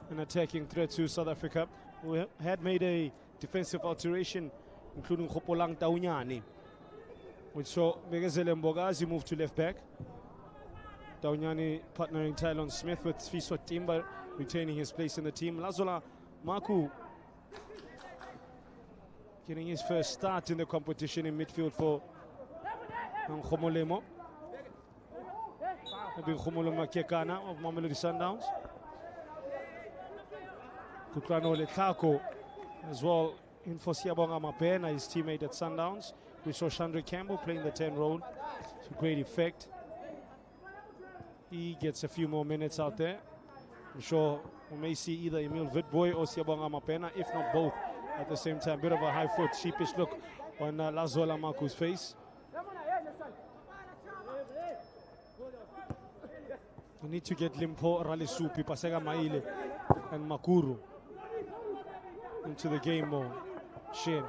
an attacking threat to South Africa, who had made a defensive alteration, including Khopolang Taunyane, which saw Begazele Mbogazi move to left back. Taunyane partnering Tylon Smith with Sfiso Timber, retaining his place in the team. Lazola Maku getting his first start in the competition in midfield for Khomolemo. Khomolemo Kekana of Mamelodi Sundowns. Kukrano Lekako as well in for Siabonga Mapena, his teammate at Sundowns. We saw Chandra Campbell playing the 10 role to great effect. He gets a few more minutes out there. I'm sure we may see either Emil Witboy or Siabonga Mapena, if not both, at the same time. Bit of a high foot, sheepish look on Lazola Maku's face. You need to get Limpo, Ralisupi, Pasega Maile, and Makuru into the game more. Shin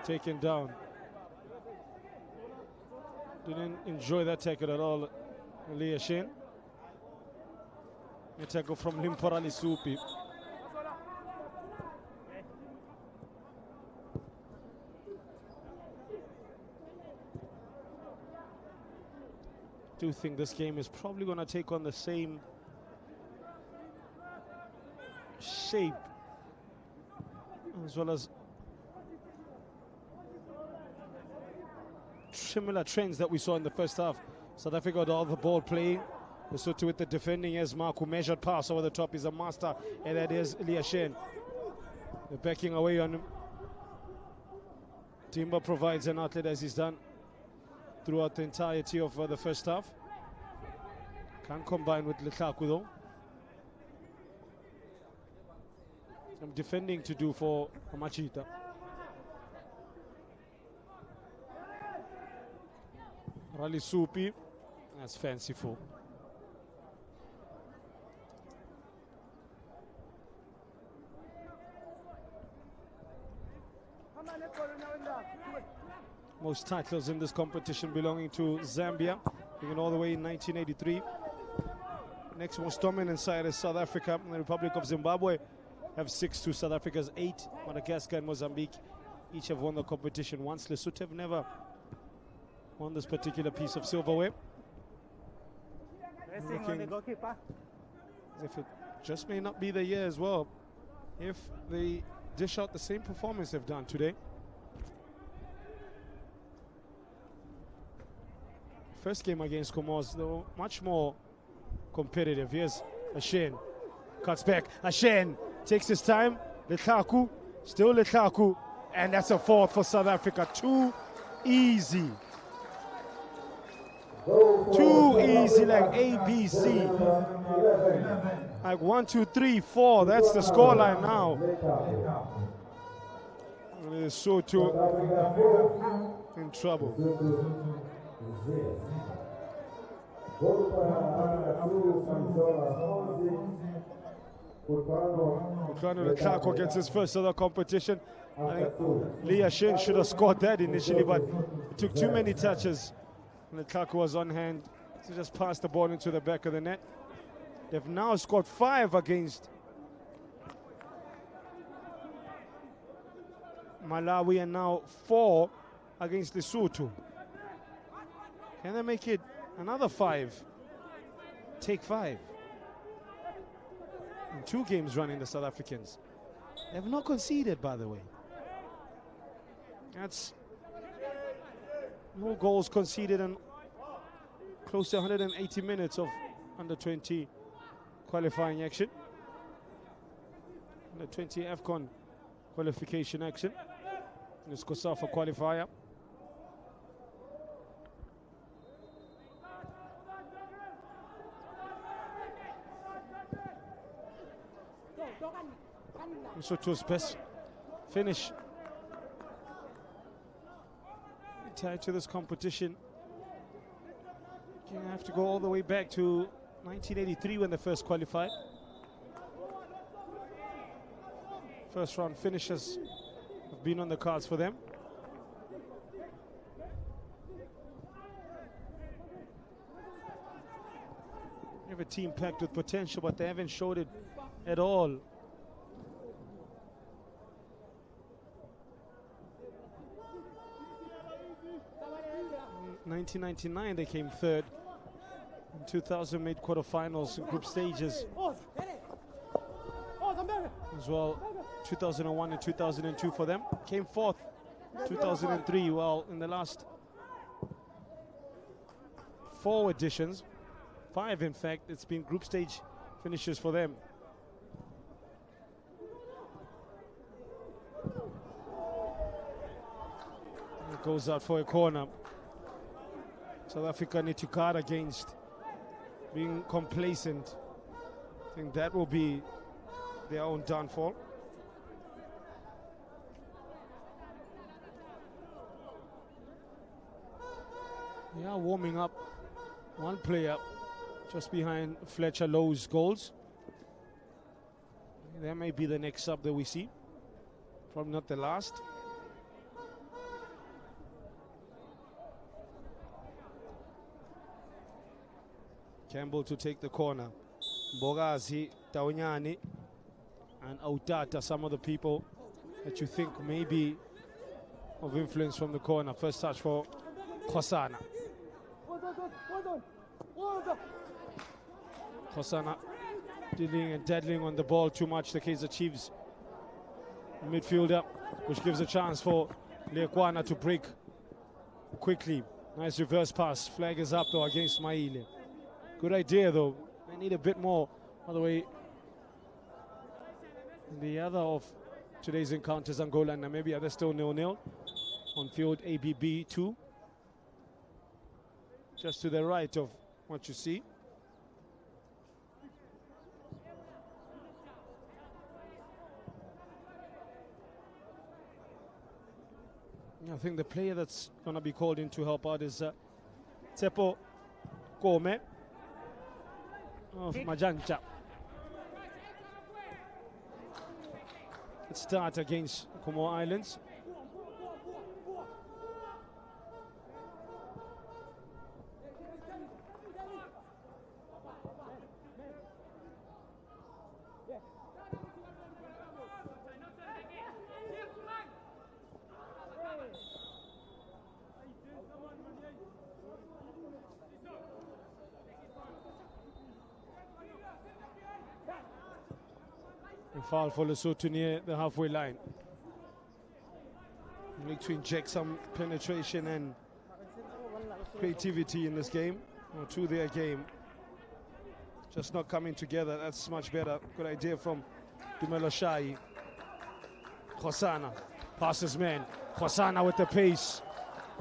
taken down. Didn't enjoy that tackle at all, Leah Shin. A tackle from Limporali Supi. I do think this game is probably going to take on the same shape as well as similar trends that we saw in the first half. South Africa got all the ball playing. Lesotho with the defending as Marco measured pass over the top is a master, and that is Leah Shen. They're backing away on him. Timber provides an outlet as he's done throughout the entirety of the first half. Can't combine with Lukaku though. Some defending to do for Machita. Rally Soupy. That's fanciful. Most titles in this competition belonging to Zambia, being all the way in 1983. Next most dominant side is South Africa and the Republic of Zimbabwe have 6 to South Africa's 8. Madagascar and Mozambique each have won the competition once. Lesotho have never won this particular piece of silverware. Pressing on the goalkeeper. As if it just may not be the year as well, if they dish out the same performance they've done today. First game against Comoros, though, much more competitive. Here's Ashen, cuts back. Ashen takes his time. Lukaku, still Lukaku, and that's a fourth for South Africa. Too easy. Too easy, like ABC. Like 1, 2, 3, 4. That's the scoreline now. Lesotho in trouble. Lukaku gets his first of the competition. I think Leah Shin should have scored that initially, but it took too many touches. Lukaku was on hand to just pass the ball into the back of the net. They've now scored 5 against Malawi and now 4 against Lesotho. Can they make it another 5? Take 5. In 2 games running, the South Africans. They have not conceded, by the way. That's no goals conceded in close to 180 minutes of under-20 qualifying action. Under-20 AFCON qualification action. This COSAFA qualifier. Lesotho's best finish tied to this competition. You have to go all the way back to 1983 when they first qualified. First round finishes have been on the cards for them. You have a team packed with potential, but they haven't showed it at all. 1999 they came 3rd. In 2000 made quarterfinals in group stages. As well, 2001 and 2002 for them. Came 4th, 2003. Well, in the last 4 editions, 5 in fact, it's been group stage finishes for them. It goes out for a corner. South Africa need to guard against being complacent. I think that will be their own downfall. They are warming up. One player just behind Fletcher Lowe's goals. That may be the next sub that we see. Probably not the last. Campbell to take the corner. Bogazi, Taunyani, and Autata, some of the people that you think may be of influence from the corner. First touch for Khosana. Khosana dealing and daddling on the ball too much. The Kaizer Chiefs midfielder, which gives a chance for Leakwana to break quickly. Nice reverse pass. Flag is up though against Maile. Good idea though. They need a bit more. By the way, the other of today's encounters, Angola and Namibia, they're still 0-0 on field ABB 2. Just to the right of what you see. I think the player that's going to be called in to help out is Tsepo Kome of Majanja. Let's start against Comore Islands. Foul for Lesotho near the halfway line. We need to inject some penetration and creativity in this game, or to their game. Just not coming together. That's much better. Good idea from Dumelo Shai. Khosana passes man. Khosana with the pace.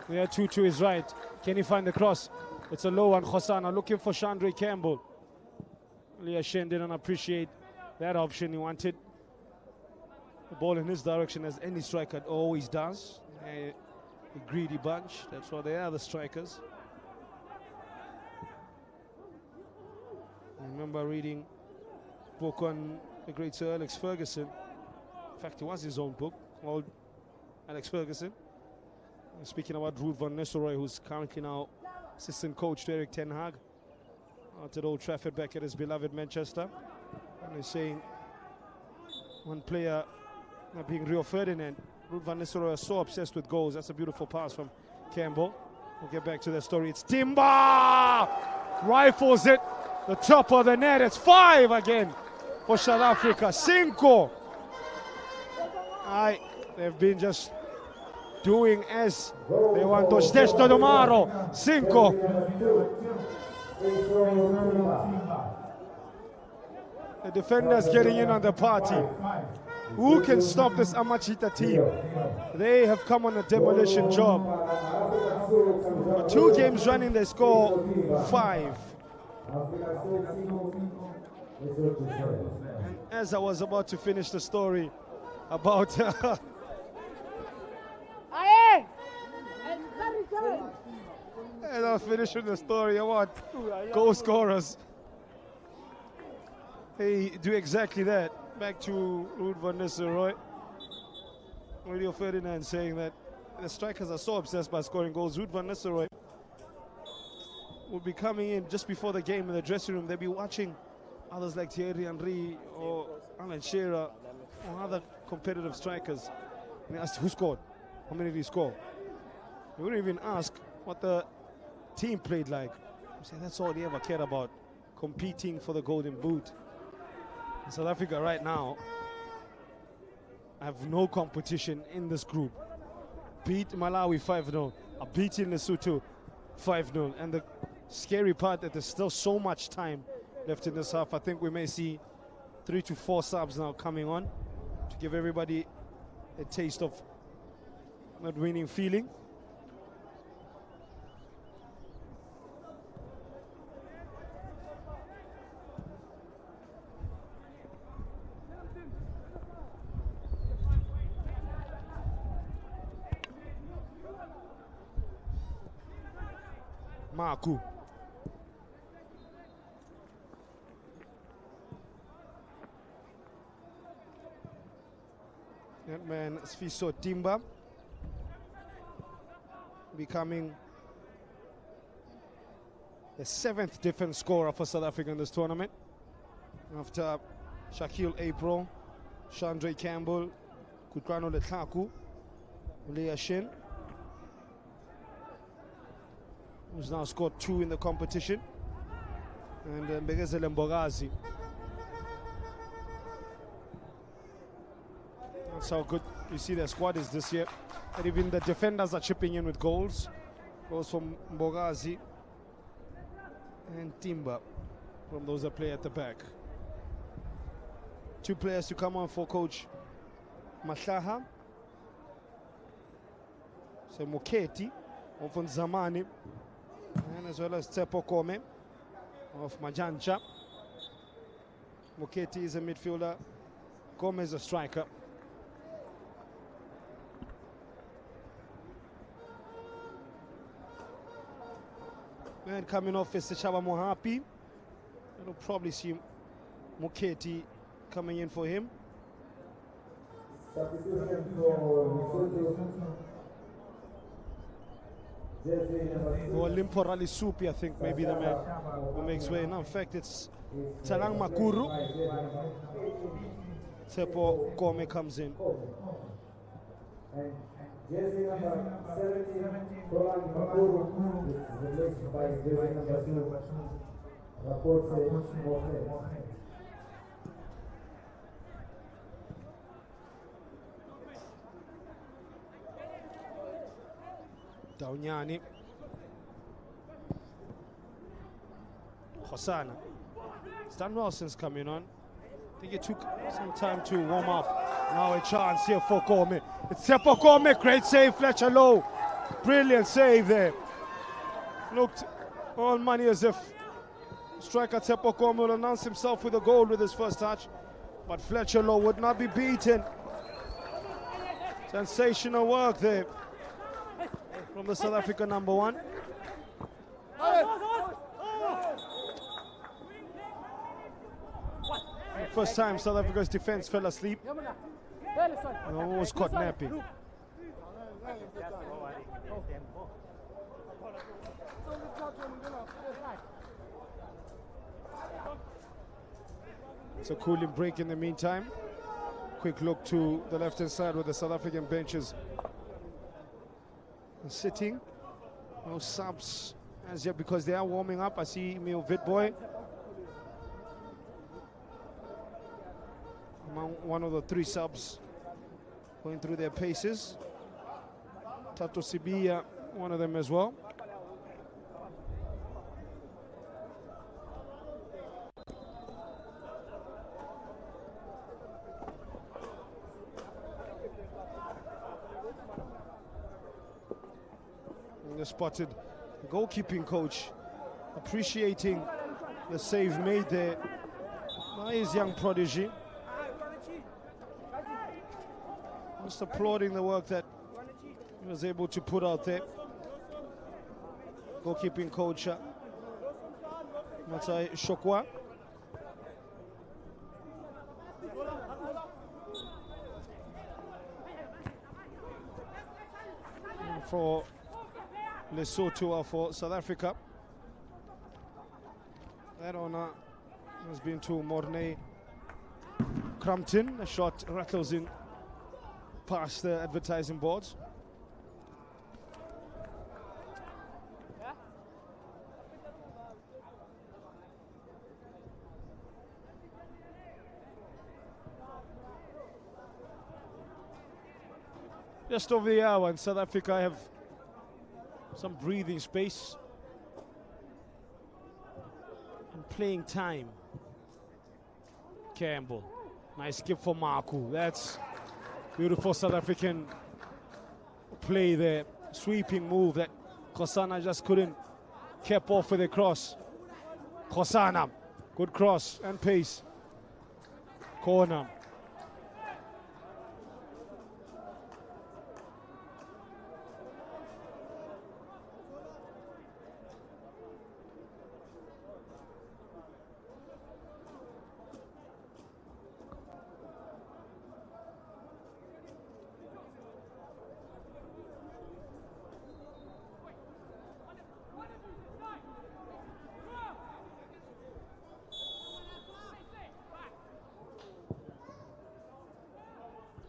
There, two to his right. Can he find the cross? It's a low one. Khosana looking for Chandre Campbell. Leah Shen didn't appreciate that option. He wanted the ball in his direction, as any striker always does. A greedy bunch. That's why they are the strikers. I remember reading a book on the great Sir Alex Ferguson. In fact, it was his own book called Alex Ferguson. Speaking about Ruud van Nistelrooy, who's currently now assistant coach to Erik ten Hag out at Old Trafford, back at his beloved Manchester. And they're saying one player, not being Rio Ferdinand, Ruud van Nistelrooy, is so obsessed with goals. That's a beautiful pass from Campbell. We'll get back to the story. It's Timber! Rifles it, the top of the net. It's 5 again for South Africa. 5. They've been just doing as they want. Stesto Domaro, 5. The defenders getting in on the party. Who can stop this Amachita team? They have come on a demolition job. For 2 games running, they score 5. And as I was about to finish the story about as I was finishing the story about goal scorers, they do exactly that. Back to Ruud van Nistelrooy. Rio Ferdinand saying that the strikers are so obsessed by scoring goals. Ruud van Nistelrooy will be coming in just before the game in the dressing room. They'll be watching others like Thierry Henry or Alan Shearer or other competitive strikers. And they ask, who scored? How many did he score? They wouldn't even ask what the team played like. They say that's all they ever cared about, competing for the golden boot. In South Africa right now have no competition in this group. Beat Malawi 5-0, are beating Lesotho 5-0. And the scary part that there's still so much time left in this half. I think we may see 3 to 4 subs now coming on to give everybody a taste of that winning feeling. Maku. That man, Sfiso Timba, becoming the 7th defense scorer for South Africa in this tournament. After Shaquille April, Chandre Campbell, Kutrano Lethaku, Leah Shen, who's now scored 2 in the competition, and Mbegezele Mbogazi. That's how good you see their squad is this year. And even the defenders are chipping in with goals. Goals from Mbogazi and Timba, from those that play at the back. 2 players to come on for Coach Mahlaha. So Moketi of Zamani, and as well as Tsepo Kome of Majanja. Moketi is a midfielder, Kome is a striker. And coming off is Sechaba Mohapi. You'll probably see Muketi coming in for him. Substitution for Or Limporali Supi, I think, maybe the man who makes way. No, in fact, it's Talang Makuru. Tepo Kome comes in. And jersey number 17, Roland Makuru, is replaced by jersey number 2, Rapote Mohe. Daunyani. Hosanna. Stan Wilson's coming on. I think it took some time to warm up. Now a chance here for Kome. It's Tepo Kome. Great save, Fletcher Lowe. Brilliant save there. Looked all money as if striker Tepo Kome would announce himself with a goal with his first touch. But Fletcher Lowe would not be beaten. Sensational work there from the South African number 1. First time South Africa's defense fell asleep and almost caught napping. It's a cooling break in the meantime. Quick look to the left-hand side where the South African benches are sitting. No subs as yet because they are warming up. I see Emil Witboy, among one of the 3 subs going through their paces. Tato Sibia, one of them as well. And the spotted goalkeeping coach appreciating the save made there by his young prodigy. Just applauding the work that he was able to put out there. Goalkeeping coach Matsai Shokwa. And for Lesotho or for South Africa, that honor has been to Mornay Crampton. A shot rattles in past the advertising boards. Just over the hour, and South Africa have some breathing space and playing time. Campbell, nice skip for Marku. That's beautiful South African play there. Sweeping move that Kosana just couldn't keep off with a cross. Kosana, good cross and pace. Corner.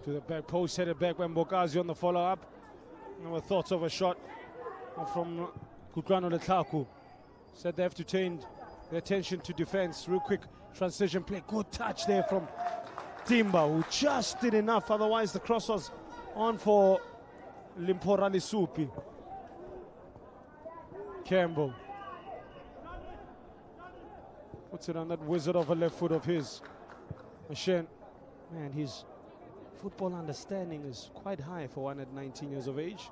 To the back post, headed back when Bokazi on the follow-up. No thoughts of a shot from Kukrano Letaku. Said they have to change their attention to defense. Real quick transition play. Good touch there from Timba, who just did enough. Otherwise, the cross was on for Limporali Supi. Campbell puts it on that wizard of a left foot of his. Mashen, man, he's football understanding is quite high for one at 19 years of age.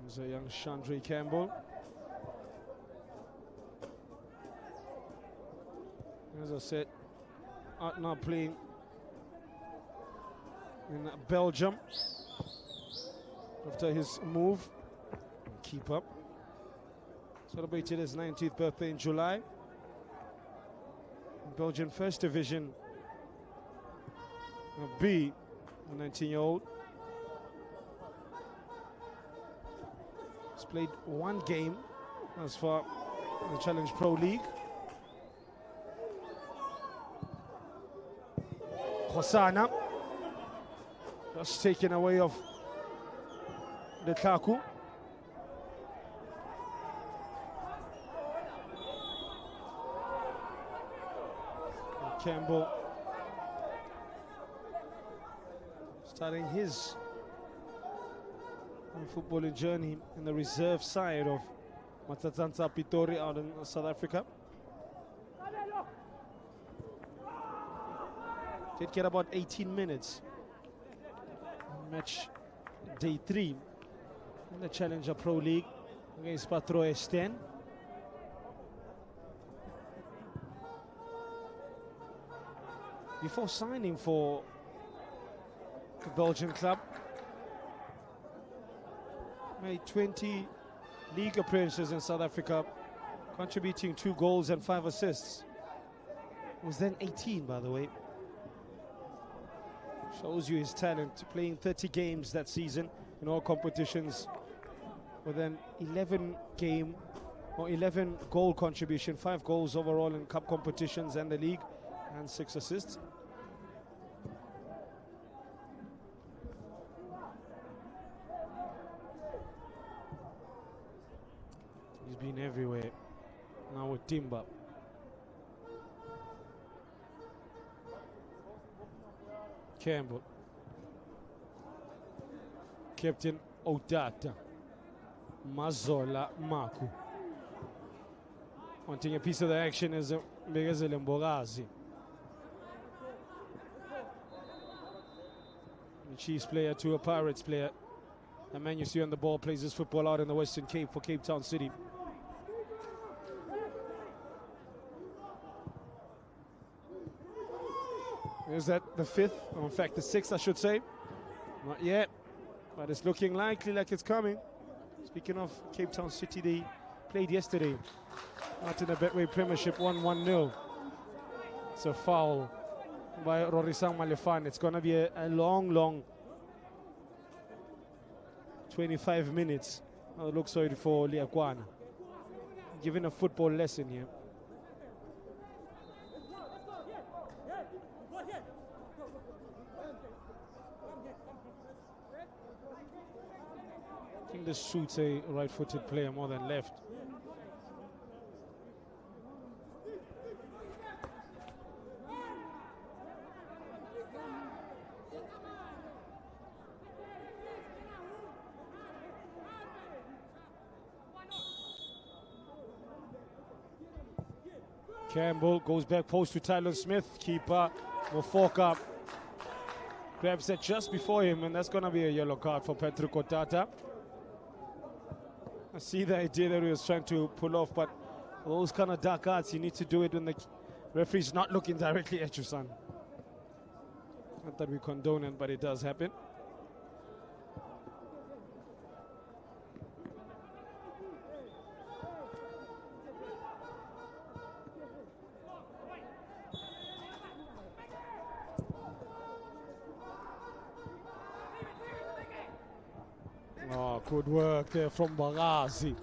There's a young Chandri Campbell. As I said, now playing in Belgium. after his move. Keeper celebrated his 19th birthday in July. Belgian First Division B, a 19-year-old. He's played one game as far in the Challenge Pro League. Hosana just taken away of Lukaku. Campbell starting his footballing journey in the reserve side of Matsatsantsa Pitori out in South Africa. Did get about 18 minutes. Match day 3 in the Challenger Pro League against Patro Esten. Before signing for the Belgian club, made 20 league appearances in South Africa, contributing 2 goals and 5 assists. Was then 18, by the way. Shows you his talent, playing 30 games that season in all competitions, with an 11 goal contribution, 5 goals overall in cup competitions and the league, and 6 assists. He's been everywhere. Now with Timber. Campbell. Captain Odata. Mazola Maku. Wanting a piece of the action is Begazile Mbogazi. A Chiefs player to a Pirates player. The man you see on the ball plays his football out in the Western Cape for Cape Town City. Is that the 5th, or in fact the 6th I should say? Not yet, but it's looking likely like it's coming. Speaking of Cape Town City, they played yesterday out in the Betway Premiership, 1-0. It's a foul by Rorisang Malefan. It's going to be a long 25 minutes. I look sorry for Liakwana. Giving a football lesson here. I think this suits a right-footed player more than left. Campbell goes back post to Tyler Smith. Keeper Mofoka grabs it just before him, and that's going to be a yellow card for Patrick Otata. I see the idea that he was trying to pull off, but those kind of dark arts, you need to do it when the referee's not looking directly at you, son. Not that we condone it, but it does happen. Oh, good work there from Barazi.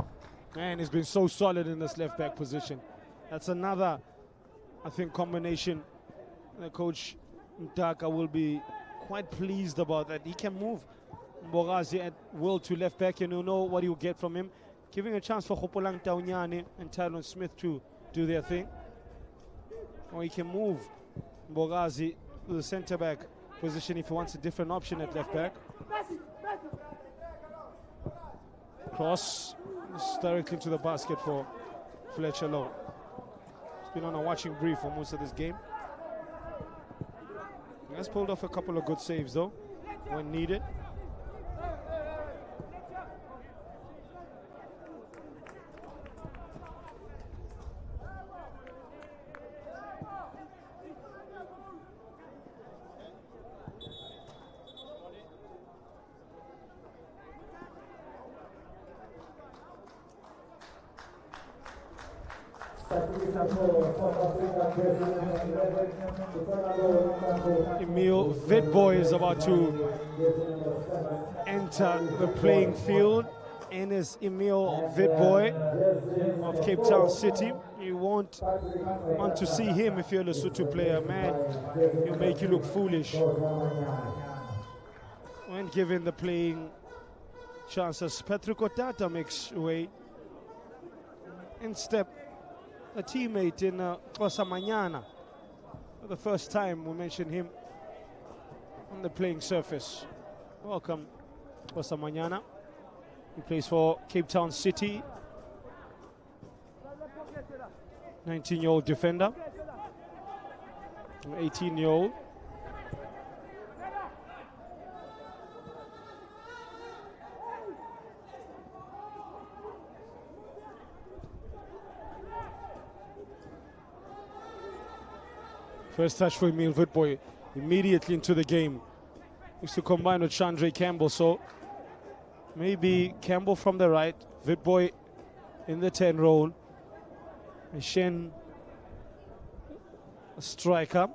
Man, he's been so solid in this left-back position. That's another, I think, combination the coach Mtaka will be quite pleased about, that he can move Barazi at will to left-back, and you'll know what he'll get from him. Giving a chance for Hopolang Taunyane and Tylon Smith to do their thing. Or he can move Barazi to the centre-back position if he wants a different option at left-back. Cross directly to the basket for Fletcher Lowe. He's been on a watching brief for most of this game. He has pulled off a couple of good saves though, when needed. Emil Vidboy is about to enter the playing field. And is Emil Vidboy of Cape Town City. You won't want to see him if you're a Lesotho player, man. He'll make you look foolish. When given the playing chances, Patrick Otata makes way. In step a teammate in COSAFA. For the first time we mention him on the playing surface. Welcome, COSAFA. He plays for Cape Town City. 19-year-old defender. 18-year-old. First touch for Emil Vidboy, immediately into the game. Used to combine with Chandre Campbell, so maybe Campbell from the right, Vidboy in the 10 role, and Shen a striker,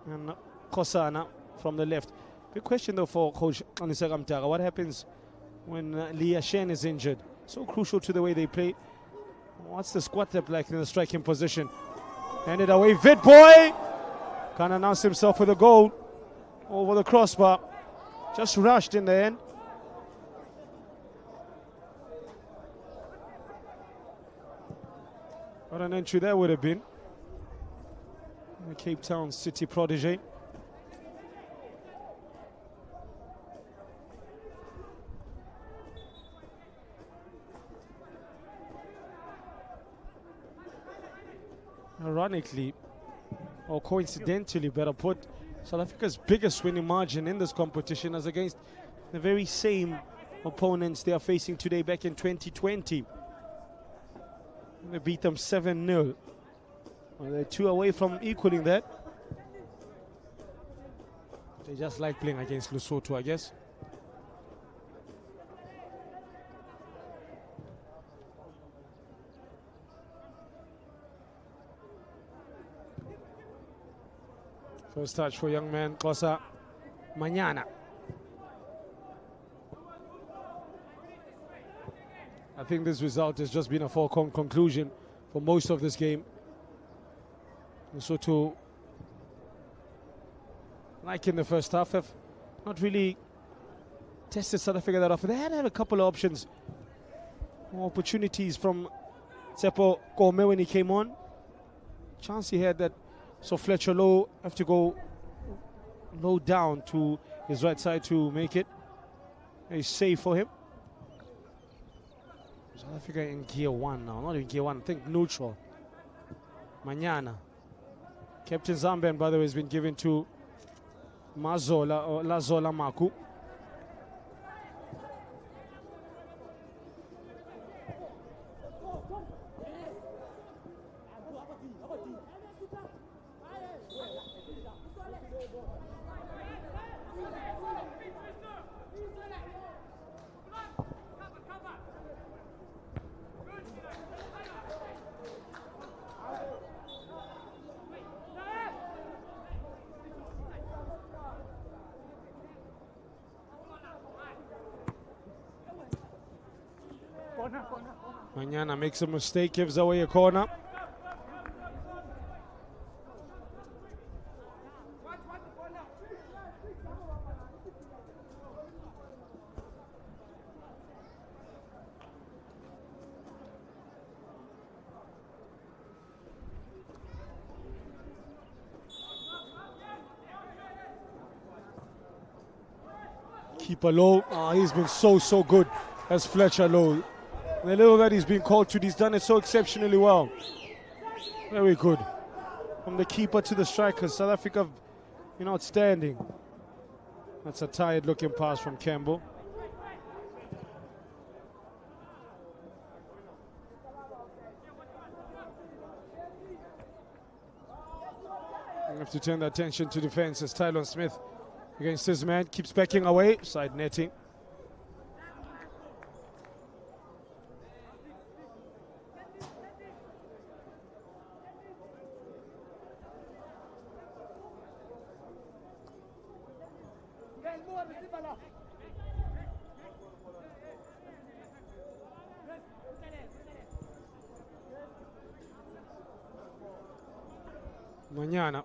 and Kosana from the left. Big question though for Coach Anisaka Mtaka, what happens when Leah Shen is injured? So crucial to the way they play. What's the squad depth like in the striking position? Handed away, Vidboy! Can't announce himself with a goal over the crossbar. Just rushed in the end. What an entry there would have been. The Cape Town City protege. Ironically, or coincidentally, better put, South Africa's biggest winning margin in this competition is against the very same opponents they are facing today back in 2020. They beat them 7-0. Well, they're 2 away from equaling that. They just like playing against Lesotho, I guess. First touch for young man COSAFA Qualifiers. I think this result has just been a foregone conclusion for most of this game. Lesotho, like in the first half, have not really tested South Africa that often. They had a couple of options, more opportunities from Tsepo Kome when he came on. Chance he had that. So Fletcher Low have to go low down to his right side to make it a save for him. South Africa in gear 1 now, not in gear 1, I think neutral. Manyana. Captain Zambian, by the way, has been given to Mazola or Lazola Maku. Manyana makes a mistake, gives away a corner. Keeper Low, he's been so good as Fletcher Low. The little that he's been called to, he's done it so exceptionally well. Very good. From the keeper to the strikers, South Africa, outstanding. That's a tired looking pass from Campbell. We have to turn the attention to defense as Tylon Smith against his man, keeps backing away, side netting. Mañana.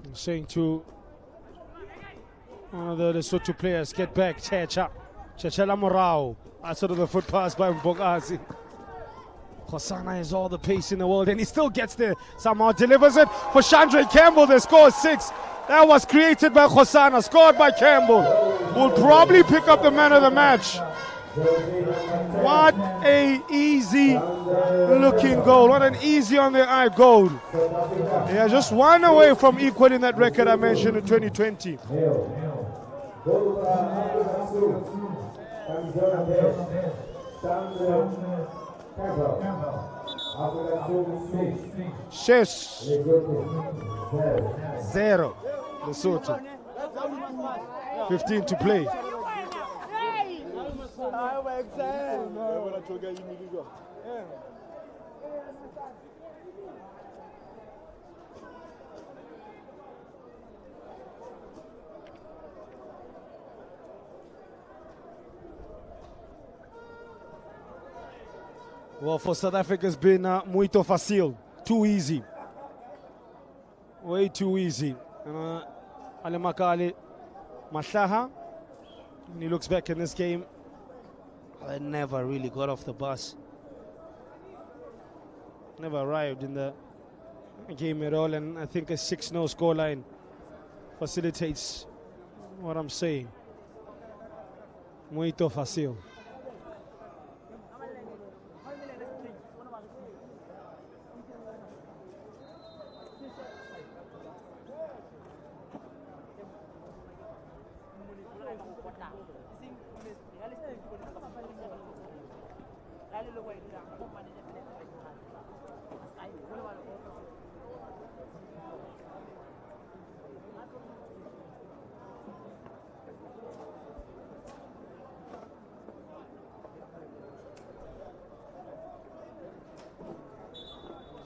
I'm saying to one of the Lesotho players, get back, Checha Morao. That's sort of the foot pass by Mbogazi. Khosana has all the pace in the world, and he still gets there. Somehow delivers it for Chandra Campbell. They score 6. That was created by Khosana, scored by Campbell, who will probably pick up the man of the match. What a easy looking goal. What an easy on the eye goal. They are just one away from equaling that record I mentioned in 2020. Shesh 0 Lesotho. 15 to play. Well, for South Africa, it's been muito fácil, too easy, way too easy. Ale Makali Mahlaha, when he looks back in this game, they never really got off the bus, never arrived in the game at all, and I think a 6-0 scoreline facilitates what I'm saying. Muito fácil.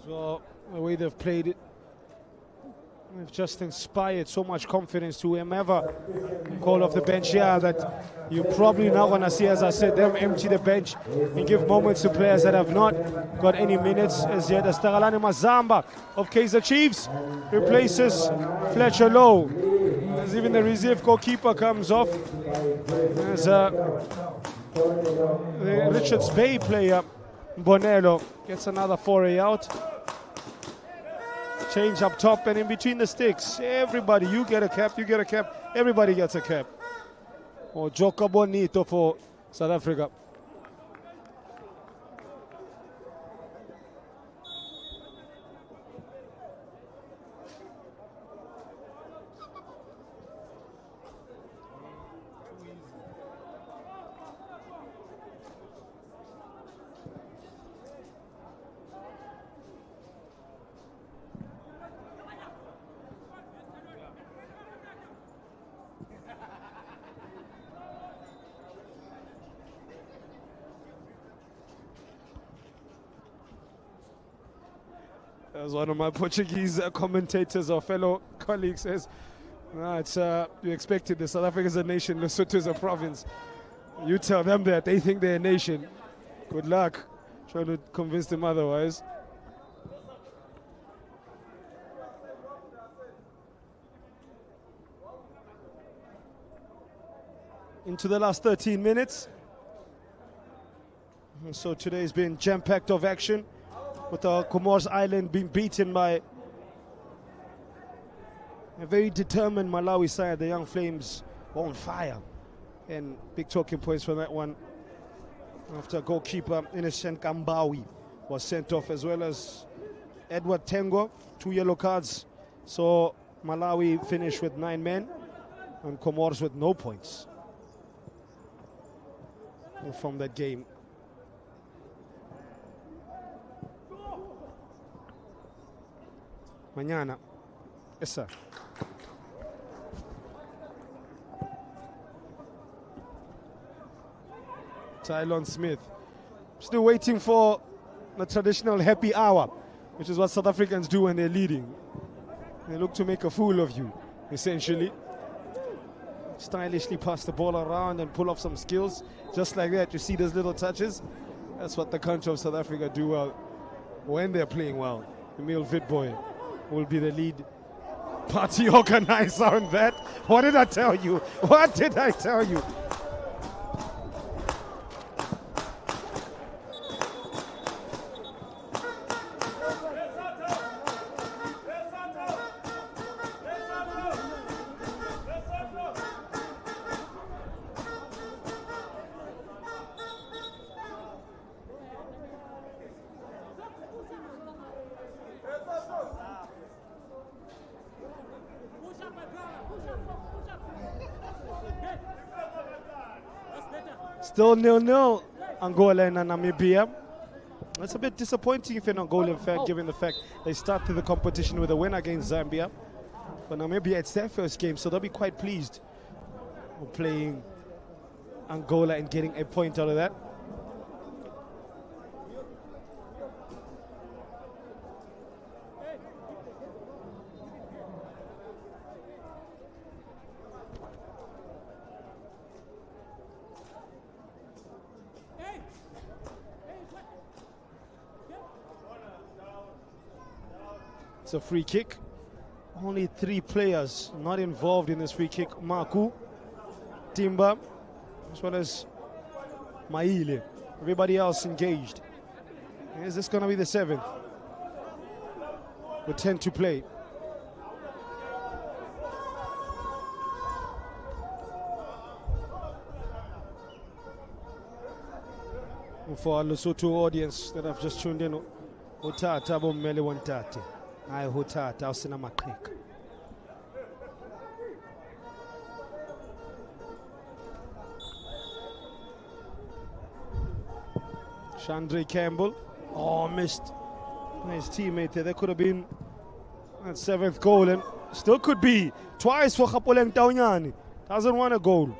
So the way they've played it, they've just inspired so much confidence to whomever call off the bench here that you're probably not going to see, as I said, them empty the bench and give moments to players that have not got any minutes as yet. As Tagalani Mazamba of Kaizer Chiefs replaces Fletcher Lowe. As even the reserve goalkeeper comes off. As the Richards Bay player, Bonello, gets another foray out. Change up top and in between the sticks. Everybody, you get a cap, you get a cap, everybody gets a cap. Oh, Joka Bonito for South Africa. As one of my Portuguese commentators or fellow colleagues says, you expected the South Africa is a nation, Lesotho is a province. You tell them that, they think they're a nation. Good luck trying to convince them otherwise. Into the last 13 minutes. And so today's been jam-packed of action, with Comoros Island being beaten by a very determined Malawi side. The Young Flames were on fire, and big talking points from that one after goalkeeper Innocent Kambawi was sent off, as well as Edward Tengo, 2 yellow cards. So Malawi finished with 9 men and Comoros with no points from that game. Mañana. Yes, sir. Tylon Smith. Still waiting for the traditional happy hour, which is what South Africans do when they're leading. They look to make a fool of you, essentially. Stylishly pass the ball around and pull off some skills. Just like that, you see those little touches. That's what the country of South Africa do well when they're playing well. Emil Witbooi will be the lead party organizer on that. What did I tell you? What did I tell you? Still 0-0, Angola and Namibia. It's a bit disappointing if you're an Angolan fan, given the fact they started the competition with a win against Zambia. But Namibia, it's their first game, so they'll be quite pleased with playing Angola and getting a point out of that. It's a free kick. Only 3 players not involved in this free kick. Maku, Timba, as well as Maile. Everybody else engaged. Is this going to be the 7th? With 10 to play. And for our Lesotho audience that have just tuned in, Utata bommele wontate. I hotata awusina maqheka. Chandre Campbell. Oh, missed his teammate there. That could have been that 7th goal, and still could be. Twice for Kapoleng Taunyani. Doesn't want a goal.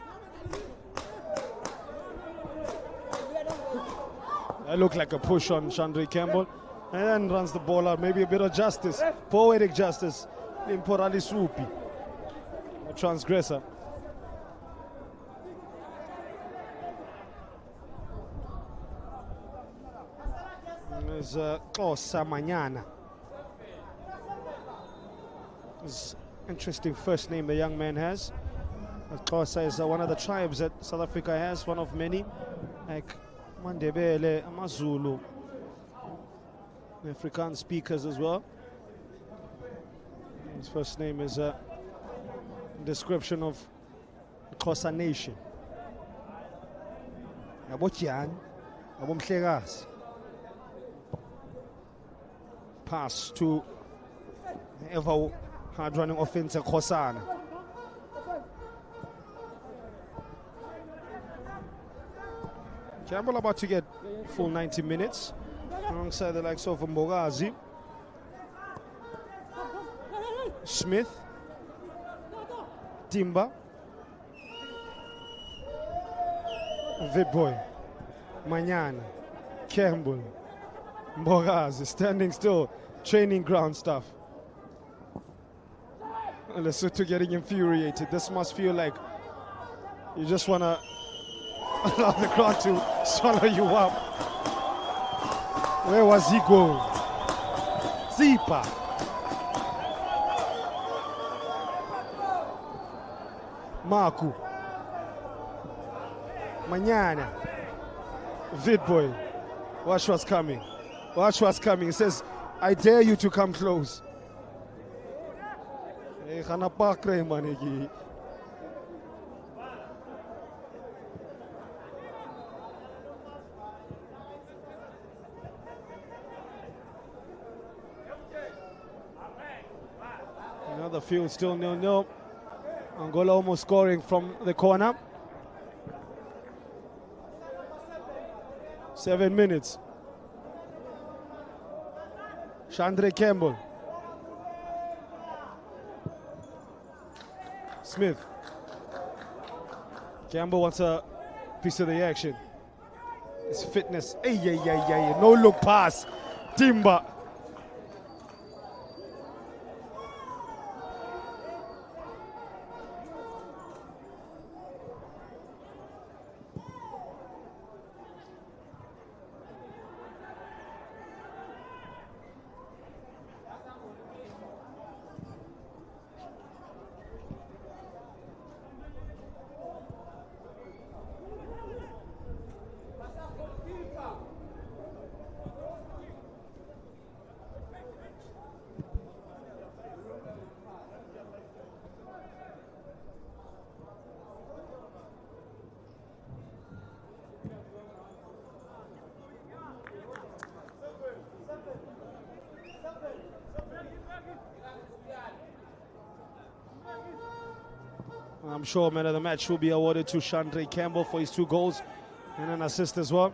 That looked like a push on Chandre Campbell. And then runs the ball out. Maybe a bit of justice. Poetic justice. Limporali Supi. A transgressor. There's Kosa Manyana. It's an interesting first name the young man has. Kosa is one of the tribes that South Africa has, one of many. Like Mandebele, Amazulu. Afrikaans speakers as well. His first name is a description of the Xhosa nation. Pass to ever hard running offensive Xhosana. Campbell about to get full 90 minutes. Alongside the likes of Mbogazi, Smith, Timba, Witbooi, Manyana, Campbell, Mbogazi, standing still, training ground stuff. Lesotho getting infuriated. This must feel like you just want to allow the crowd to swallow you up. Where was he going? Zipa. Maku. Manyana. Witbooi. Watch what's coming. Watch what's coming. He says, I dare you to come close. The field still 0-0. Angola almost scoring from the corner. 7 minutes. Chandre Campbell. Smith. Campbell wants a piece of the action. his fitness. No look pass. Timber. I'm sure man of the match will be awarded to Chandre Campbell for his 2 goals and an assist as well.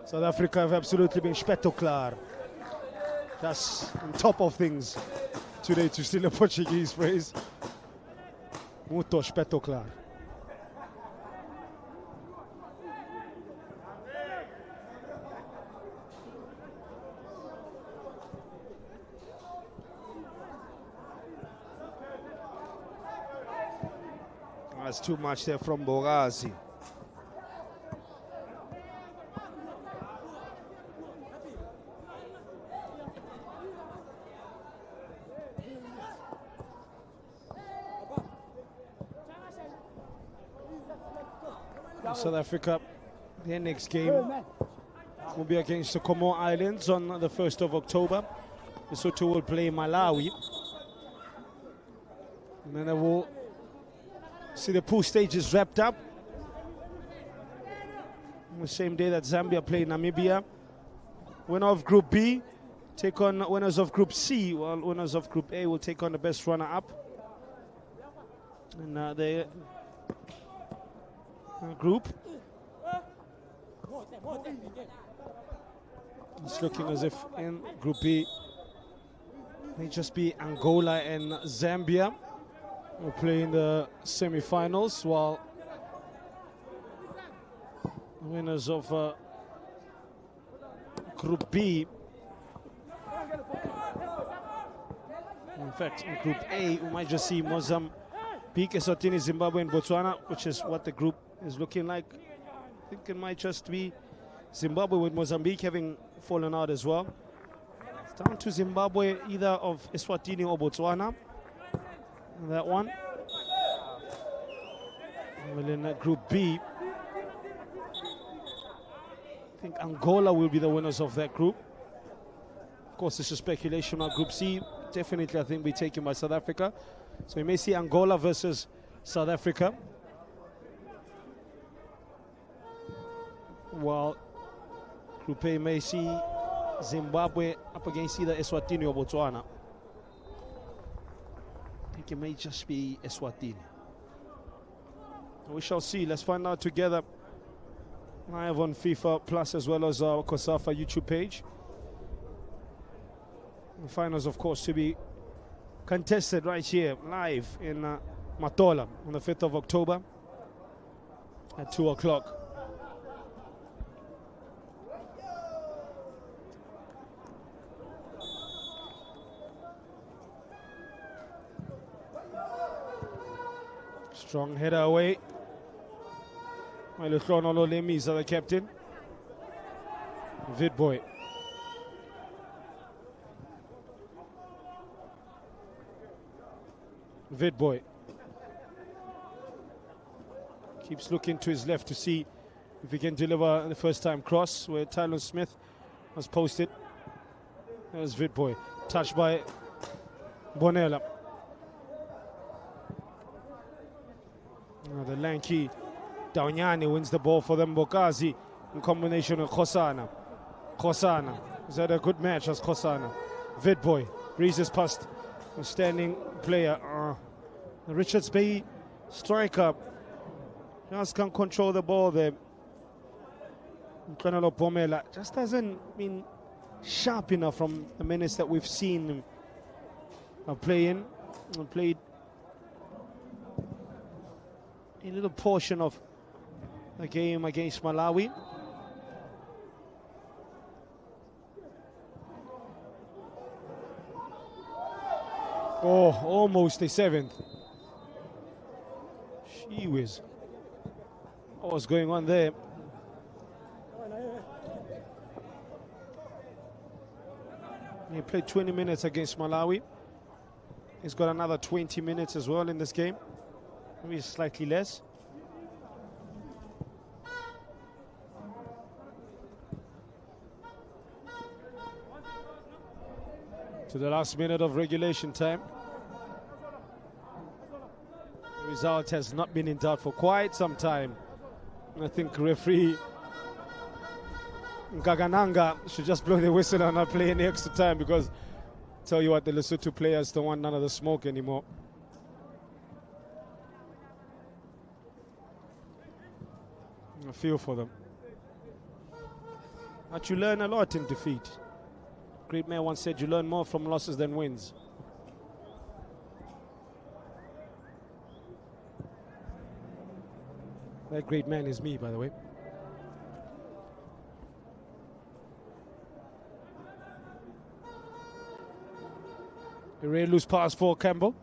South Africa have absolutely been spectacular. That's on top of things today, to steal a Portuguese phrase. Muito spectacular. That's too much there from Bogazi. South Africa, their next game will be against the Comore Islands on the 1st of October. Lesotho will play Malawi. And then they will see the pool stages wrapped up. On the same day that Zambia play Namibia. Winner of Group B take on winners of Group C, while winners of Group A will take on the best runner-up. And the group, it's looking as if in Group B may just be Angola and Zambia will play in the semi-finals, while the winners of Group B, in fact in Group A we might just see Mozambique, Eswatini, Zimbabwe and Botswana, which is what the group is looking like. I think it might just be Zimbabwe, with Mozambique having fallen out as well. It's down to Zimbabwe, either of Eswatini or Botswana. That one. Well, in Group B, I think Angola will be the winners of that group. Of course, this is speculation on Group C. Definitely, I think, be taken by South Africa. So we may see Angola versus South Africa, while Group A may see Zimbabwe up against either Eswatini or Botswana. I think it may just be Eswatini. We shall see. Let's find out together. Live on FIFA Plus as well as our COSAFA YouTube page. The finals, of course, to be contested right here, live in Matola on the 5th of October at 2 o'clock. Strong header away. Melukhono Lemiza, the captain. Vidboy. Vidboy keeps looking to his left to see if he can deliver the first time cross where Tylon Smith was posted. There's Vidboy, touched by Bonella. The lanky Dawnyani wins the ball for them. Bokazi in combination with Khosana. Khosana has had a good match as Khosana. Vidboy breezes past a standing player. The Richards Bay striker just can't control the ball there. Nkanalo Pomela just hasn't been sharp enough from the minutes that we've seen him playing. and played a little portion of the game against Malawi. Oh, almost a 7th. She whiz. What was going on there? He played 20 minutes against Malawi. He's got another 20 minutes as well in this game. Maybe slightly less. To the last minute of regulation time. The result has not been in doubt for quite some time. I think referee Gagananga should just blow the whistle and not play any extra time, because I tell you what, the Lesotho players don't want none of the smoke anymore. I feel for them. But you learn a lot in defeat. Great man once said you learn more from losses than wins. That great man is me, by the way. A really loose pass for Campbell.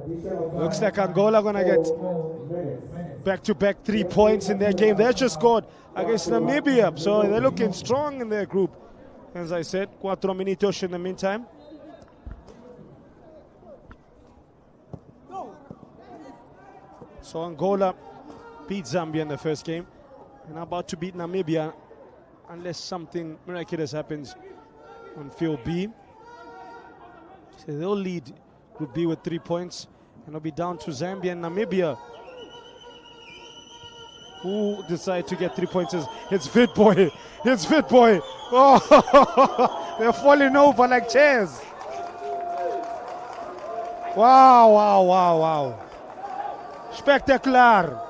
Looks like Angola gonna get back-to-back 3 points in their game. They just scored against Namibia, so they're looking strong in their group. As I said, 4 minutos in the meantime. So Angola beat Zambia in the first game and about to beat Namibia unless something miraculous happens on field B. So they'll lead Group B with 3 points, and it'll be down to Zambia and Namibia who decide to get 3 points. It's Fit Boy. It's Fit Boy. Oh, they're falling over like chairs. Wow, wow, wow, wow. Spectacular.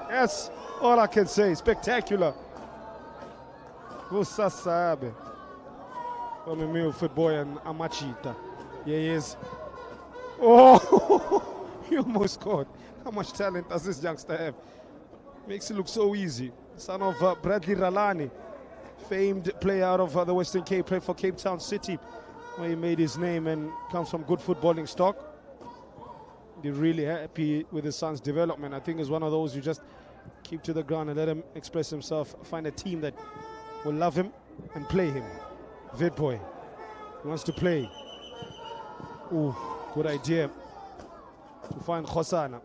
Yes, all I can say. Spectacular. Você sabe. Como meu Fit Boy and Amachita. Yeah, he is. Oh, he almost scored. How much talent does this youngster have? Makes it look so easy. Son of Bradley Ralani, famed player out of the Western Cape, played for Cape Town City, where he made his name and comes from good footballing stock. Be really happy with his son's development. I think he's one of those you just keep to the ground and let him express himself. Find a team that will love him and play him. Vidboy, he wants to play. Ooh, good idea to find Khosana.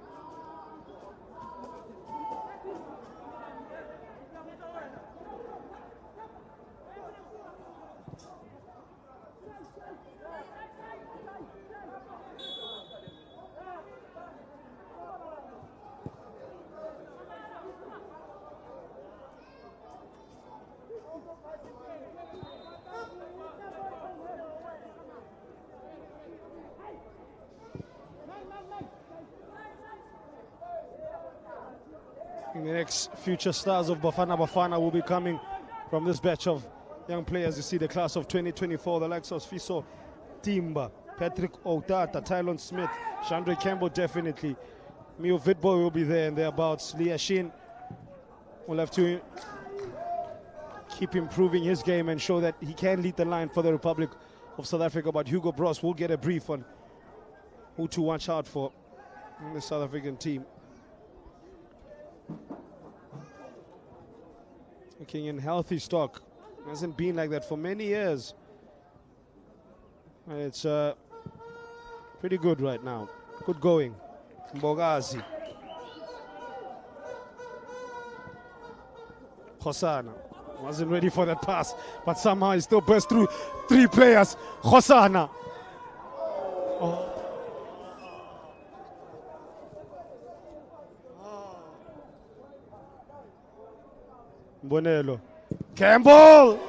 The next future stars of Bafana Bafana will be coming from this batch of young players. You see the class of 2024, the likes of Fiso Timba, Patrick Outata, Tylon Smith, Chandra Campbell definitely. Mio Vidboy will be there and thereabouts. Leah Shin will have to keep improving his game and show that he can lead the line for the Republic of South Africa. But Hugo Bros will get a brief on who to watch out for in the South African team. Looking in healthy stock. Hasn't been like that for many years. It's pretty good right now. Good going. Mbogazi. Khosana wasn't ready for that pass, but somehow he still burst through 3 players. Khosana. Oh. Bonello. Campbell!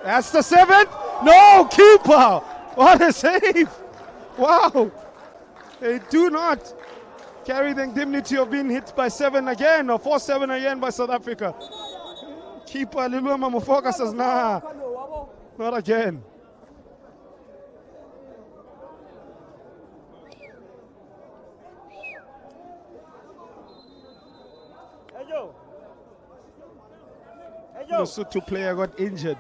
That's the 7th? No, keeper! What a save! Wow! They do not carry the indemnity of being hit by 7 again, or 4-7 again by South Africa. Keeper Liluma Mufoka says, nah, not again. Lesotho player got injured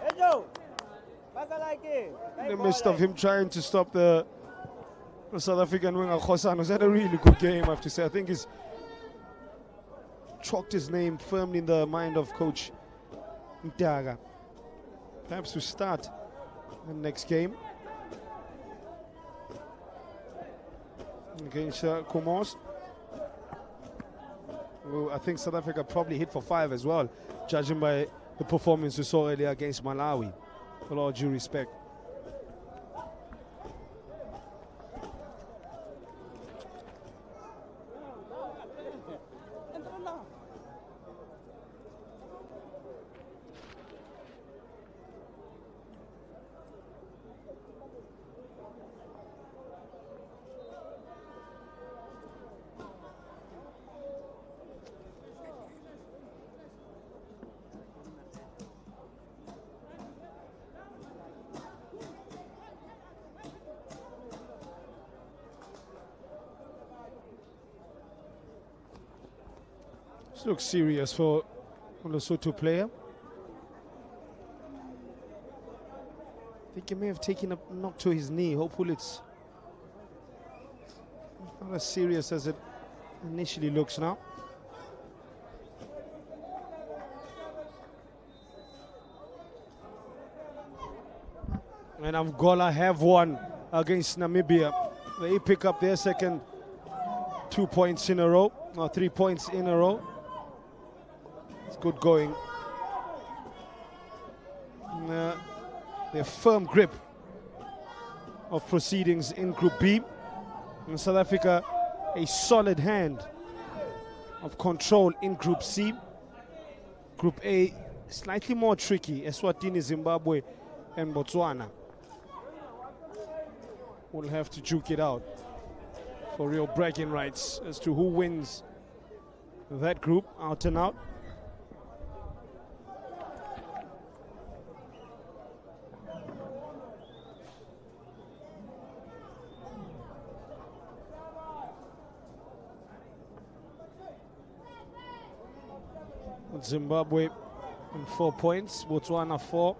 in the midst of him trying to stop the South African winger COSAFA. He's had a really good game, I have to say. I think he's chalked his name firmly in the mind of Coach Ntaga. Perhaps to start the next game against Comoros. Well, I think South Africa probably hit for 5 as well, judging by the performance we saw earlier against Malawi. With all due respect. This looks serious for a Lesotho player. I think he may have taken a knock to his knee. Hopefully it's not as serious as it initially looks now. And Angola have won against Namibia. They pick up their second 2 points in a row, or 3 points in a row. It's good going. Their firm grip of proceedings in Group B. In South Africa, a solid hand of control in Group C. Group A, slightly more tricky. Eswatini, Zimbabwe, and Botswana will have to duke it out for real bragging rights as to who wins that group out and out. Zimbabwe on 4 points, Botswana 4,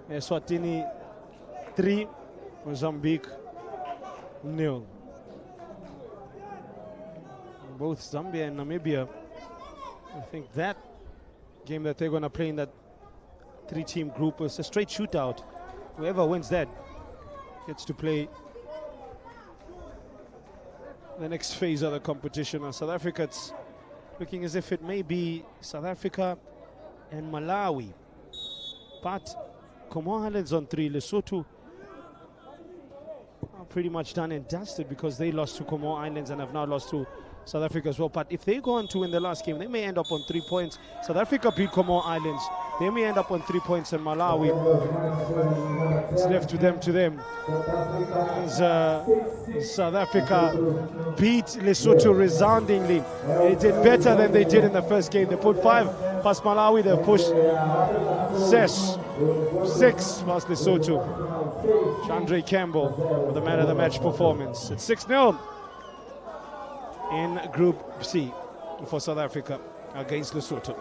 Eswatini 3, Mozambique 0. Both Zambia and Namibia, I think that game that they're going to play in that 3-team group is a straight shootout. Whoever wins that gets to play the next phase of the competition. And South Africa, it's looking as if it may be South Africa and Malawi. But Comore Islands on 3, Lesotho are pretty much done and dusted because they lost to Comore Islands and have now lost to South Africa as well. But if they go on to win the last game, they may end up on 3 points. South Africa beat Comore Islands. They may end up on 3 points, and Malawi, it's left to them. South Africa beat Lesotho resoundingly. They did better than they did in the first game. They put 5 past Malawi. They pushed 6 past Lesotho. Chandra Campbell with the man of the match performance. It's 6-0 in Group C for South Africa against Lesotho.